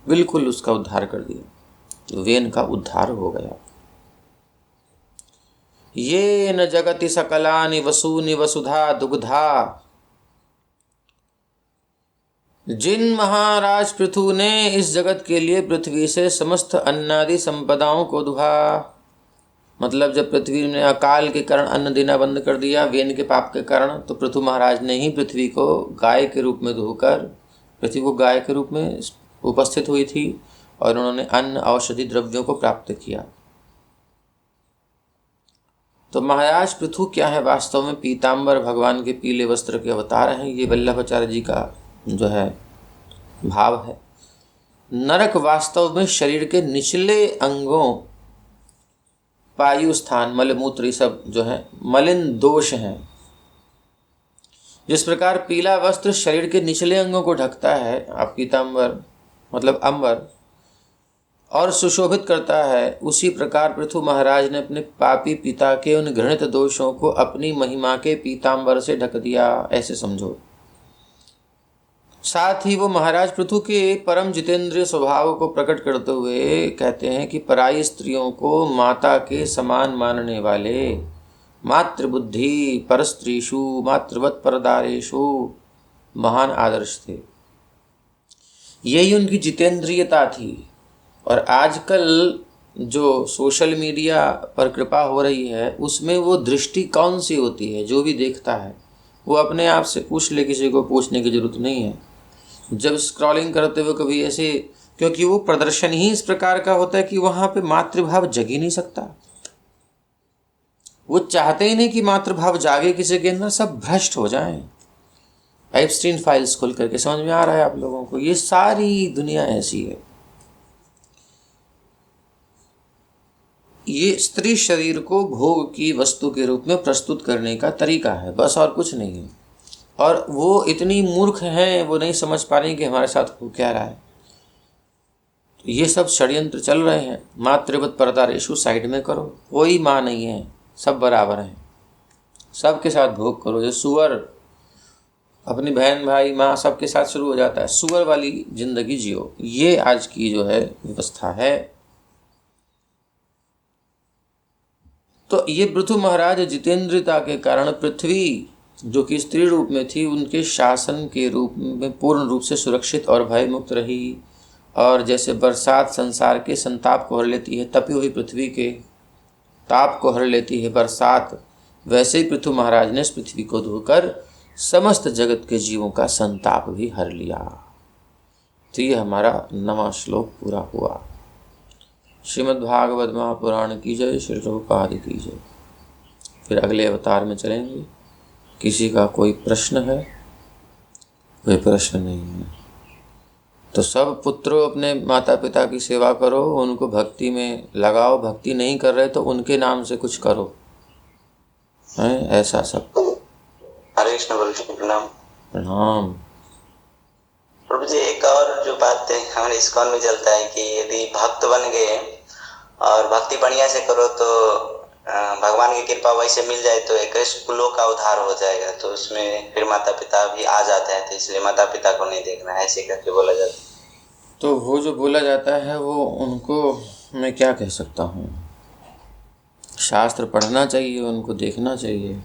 Speaker 1: बिल्कुल उसका उद्धार कर दिया। वेन का उद्धार हो गया। ये न जगति सकलानि वसूनि वसुधा दुग्धा। जिन महाराज पृथु ने इस जगत के लिए पृथ्वी से समस्त अन्नादि संपदाओं को दुहा, मतलब जब पृथ्वी ने अकाल के कारण अन्न देना बंद कर दिया वेन के पाप के कारण, तो पृथु महाराज ने ही पृथ्वी को गाय के रूप में धोकर, पृथ्वी को गाय के रूप में उपस्थित हुई थी और उन्होंने अन्न औषधि द्रव्यों को प्राप्त किया। तो महाराज पृथु क्या है? वास्तव में पीताम्बर भगवान के पीले वस्त्र के अवतार हैं। ये वल्लभाचार्य जी का जो है भाव है। नरक वास्तव में शरीर के निचले अंगों, पायु स्थान, मलमूत्र, ये सब जो है मलिन दोष हैं। जिस प्रकार पीला वस्त्र शरीर के निचले अंगों को ढकता है, आप पीताम्बर मतलब अंबर, और सुशोभित करता है, उसी प्रकार पृथु महाराज ने अपने पापी पिता के उन घृणित दोषों को अपनी महिमा के पीताम्बर से ढक दिया, ऐसे समझो। साथ ही वो महाराज पृथु के परम जितेंद्रिय स्वभाव को प्रकट करते हुए कहते हैं कि पराई स्त्रियों को माता के समान मानने वाले, मातृबुद्धि परस्त्रीषु मातृवत परदारेषु महान आदर्श थे। यही उनकी जितेंद्रियता थी। और आजकल जो सोशल मीडिया पर कृपा हो रही है, उसमें वो दृष्टि कौन सी होती है? जो भी देखता है वो अपने आप से पूछ ले, किसी को पूछने की जरूरत नहीं है। जब स्क्रॉलिंग करते हुए कभी ऐसे, क्योंकि वो प्रदर्शन ही इस प्रकार का होता है कि वहाँ पे मातृभाव जग ही नहीं सकता। वो चाहते ही नहीं कि मातृभाव जागे किसी के अंदर, सब भ्रष्ट हो जाएं। एप्स्टीन फाइल्स खोल करके समझ में आ रहा है आप लोगों को? ये सारी दुनिया ऐसी है। ये स्त्री शरीर को भोग की वस्तु के रूप में प्रस्तुत करने का तरीका है, बस और कुछ नहीं है। और वो इतनी मूर्ख हैं, वो नहीं समझ पा रही कि हमारे साथ हो क्या रहा है। तो ये सब षड्यंत्र चल रहे हैं। मातृवत परदारेषु साइड में करो, कोई माँ नहीं है, सब बराबर हैं, सबके साथ भोग करो। जो सुअर अपनी बहन भाई माँ सबके साथ शुरू हो जाता है, सुअर वाली जिंदगी जियो। ये आज की जो है व्यवस्था है। तो ये पृथु महाराज जितेंद्रियता के कारण पृथ्वी जो कि स्त्री रूप में थी, उनके शासन के रूप में पूर्ण रूप से सुरक्षित और भय मुक्त रही। और जैसे बरसात संसार के संताप को हर लेती है, तपी हुई पृथ्वी के ताप को हर लेती है बरसात, वैसे ही पृथु महाराज ने इस पृथ्वी को धोकर समस्त जगत के जीवों का संताप भी हर लिया। तो ये हमारा 9वां श्लोक पूरा हुआ। श्रीमद् भागवत महापुराण की जय, श्री प्रभुपाद की जय। फिर अगले अवतार में चलेंगे। किसी का कोई प्रश्न है? कोई प्रश्न नहीं है तो सब पुत्रों अपने माता पिता की सेवा करो, उनको भक्ति में लगाओ। भक्ति नहीं कर रहे तो उनके नाम से कुछ करो, हैं? ऐसा सब।
Speaker 2: हरे कृष्ण बोल जी, प्रणाम।
Speaker 1: प्रणाम।
Speaker 2: प्रभु जी, एक और जो बात है हमारे इस्कॉन में चलता है कि यदि भक्त बन गए और भक्ति बढ़िया से करो तो भगवान की कृपा वैसे मिल जाए तो 21 कुलों का उद्धार हो जाएगा। तो उसमें फिर माता पिता भी आ जाते हैं, तो इसलिए माता पिता को नहीं देखना है, ऐसे करके बोला जाता है।
Speaker 1: तो वो जो बोला जाता है वो उनको मैं क्या कह सकता हूँ? शास्त्र पढ़ना चाहिए, उनको देखना चाहिए।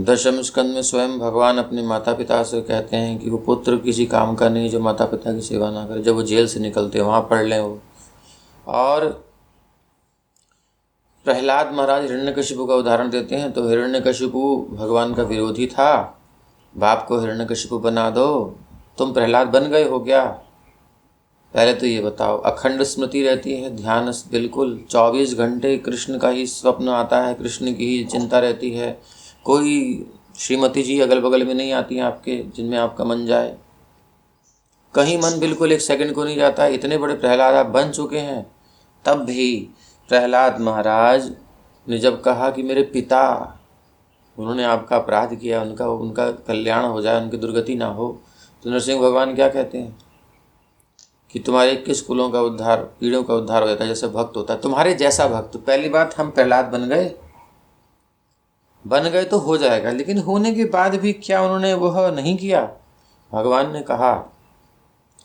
Speaker 1: दशम स्कंद में स्वयं भगवान अपने माता पिता से कहते हैं कि वो पुत्र किसी काम का नहीं जो माता पिता की सेवा ना करे। जब वो जेल से निकलते वहाँ पढ़ लें वो। और प्रहलाद महाराज हिरण्यकशिपु का उदाहरण देते हैं। तो हिरण्यकशिपु भगवान का विरोधी था, बाप को हिरण्यकशिपु बना दो, तुम प्रहलाद बन गए हो क्या? पहले तो ये बताओ। अखंड स्मृति रहती है, ध्यान बिल्कुल 24 घंटे कृष्ण का ही स्वप्न आता है, कृष्ण की ही चिंता रहती है। कोई श्रीमती जी अगल बगल में नहीं आती हैं आपके जिनमें आपका मन जाए, कहीं मन बिल्कुल एक सेकंड को नहीं जाता है। इतने बड़े प्रहलाद आप बन चुके हैं, तब भी प्रहलाद महाराज ने जब कहा कि मेरे पिता, उन्होंने आपका अपराध किया, उनका कल्याण हो जाए, उनकी दुर्गति ना हो, तो नरसिंह भगवान क्या कहते हैं कि तुम्हारे 21 कुलों का उद्धार, पीढ़ियों का उद्धार हो जाता है, जैसे भक्त होता है तुम्हारे जैसा भक्त। पहली बात, हम प्रहलाद बन गए तो हो जाएगा, लेकिन होने के बाद भी क्या उन्होंने वह नहीं किया? भगवान ने कहा,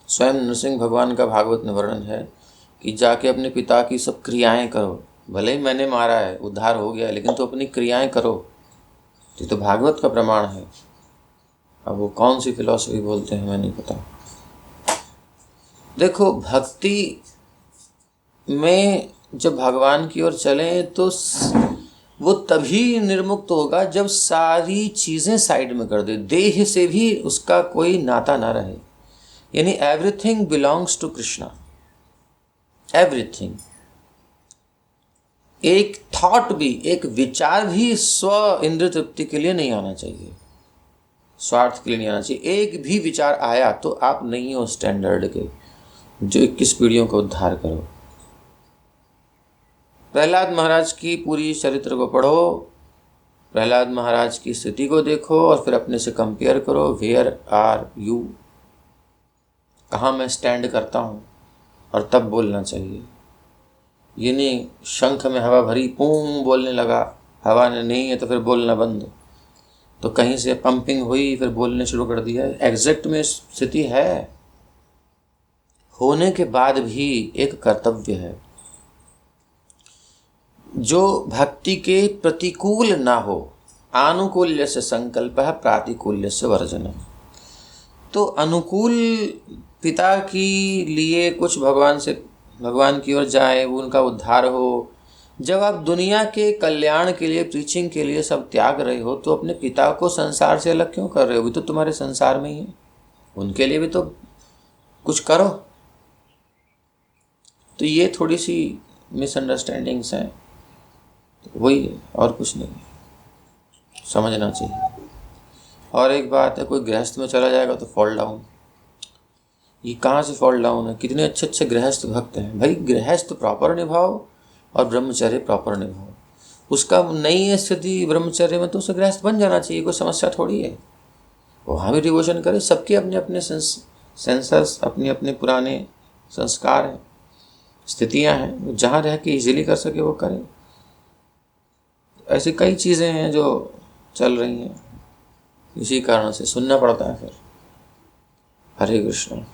Speaker 1: स्वयं नरसिंह भगवान का भागवत में वर्णन है कि जाके अपने पिता की सब क्रियाएं करो। भले ही मैंने मारा है, उद्धार हो गया, लेकिन तो अपनी क्रियाएं करो। ये तो भागवत का प्रमाण है। अब वो कौन सी फिलॉसफी बोलते हैं मैं नहीं पता। देखो, भक्ति में जब भगवान की ओर चलें तो वो तभी निर्मुक्त होगा जब सारी चीज़ें साइड में कर दे, देह से भी उसका कोई नाता ना रहे। यानी everything belongs to Krishna. Everything. एक थॉट भी, एक विचार भी स्व इंद्र तृप्ति के लिए नहीं आना चाहिए, स्वार्थ के लिए नहीं आना चाहिए। एक भी विचार आया तो आप नहीं हो स्टैंडर्ड के जो 21 पीढ़ियों को उद्धार करो। प्रहलाद महाराज की पूरी चरित्र को पढ़ो, प्रहलाद महाराज की स्थिति को देखो और फिर अपने से कंपेयर करो। वेयर आर यू, कहाँ मैं स्टैंड करता हूँ, और तब बोलना चाहिए। ये नहीं शंख में हवा भरी पूं बोलने लगा, हवा ने नहीं है तो फिर बोलना बंद, तो कहीं से पंपिंग हुई फिर बोलने शुरू कर दिया। एग्जैक्ट में स्थिति है, होने के बाद भी एक कर्तव्य है। जो भक्ति के प्रतिकूल ना हो, आनुकूल्य से संकल्प है, प्रातिकूल्य से वर्जन। तो अनुकूल पिता की लिए कुछ भगवान की ओर जाए, वो उनका उद्धार हो। जब आप दुनिया के कल्याण के लिए, प्रीचिंग के लिए सब त्याग रहे हो, तो अपने पिता को संसार से अलग क्यों कर रहे हो? भी तो तुम्हारे संसार में ही है, उनके लिए भी तो कुछ करो। तो ये थोड़ी सी मिसअंडरस्टैंडिंग्स हैं, तो वही है और कुछ नहीं, समझना चाहिए। और एक बात है, कोई गृहस्थ में चला जाएगा तो फॉल डाउन। ये कहाँ से फॉल डाउन है? कितने अच्छे अच्छे गृहस्थ भक्त हैं भाई। गृहस्थ प्रॉपर निभाओ और ब्रह्मचर्य प्रॉपर निभाओ। उसका नहीं है स्थिति ब्रह्मचर्य में तो उसे गृहस्थ बन जाना चाहिए, कोई समस्या थोड़ी है। वहाँ भी डिवोशन करे। सबके अपने अपने सेंसर्स, अपने अपने पुराने संस्कार हैं, स्थितियाँ हैं, जहाँ रह के इजीली कर सके वो करें। ऐसी कई चीज़ें हैं जो चल रही हैं, इसी कारण से सुनना पड़ता है फिर। हरे कृष्ण।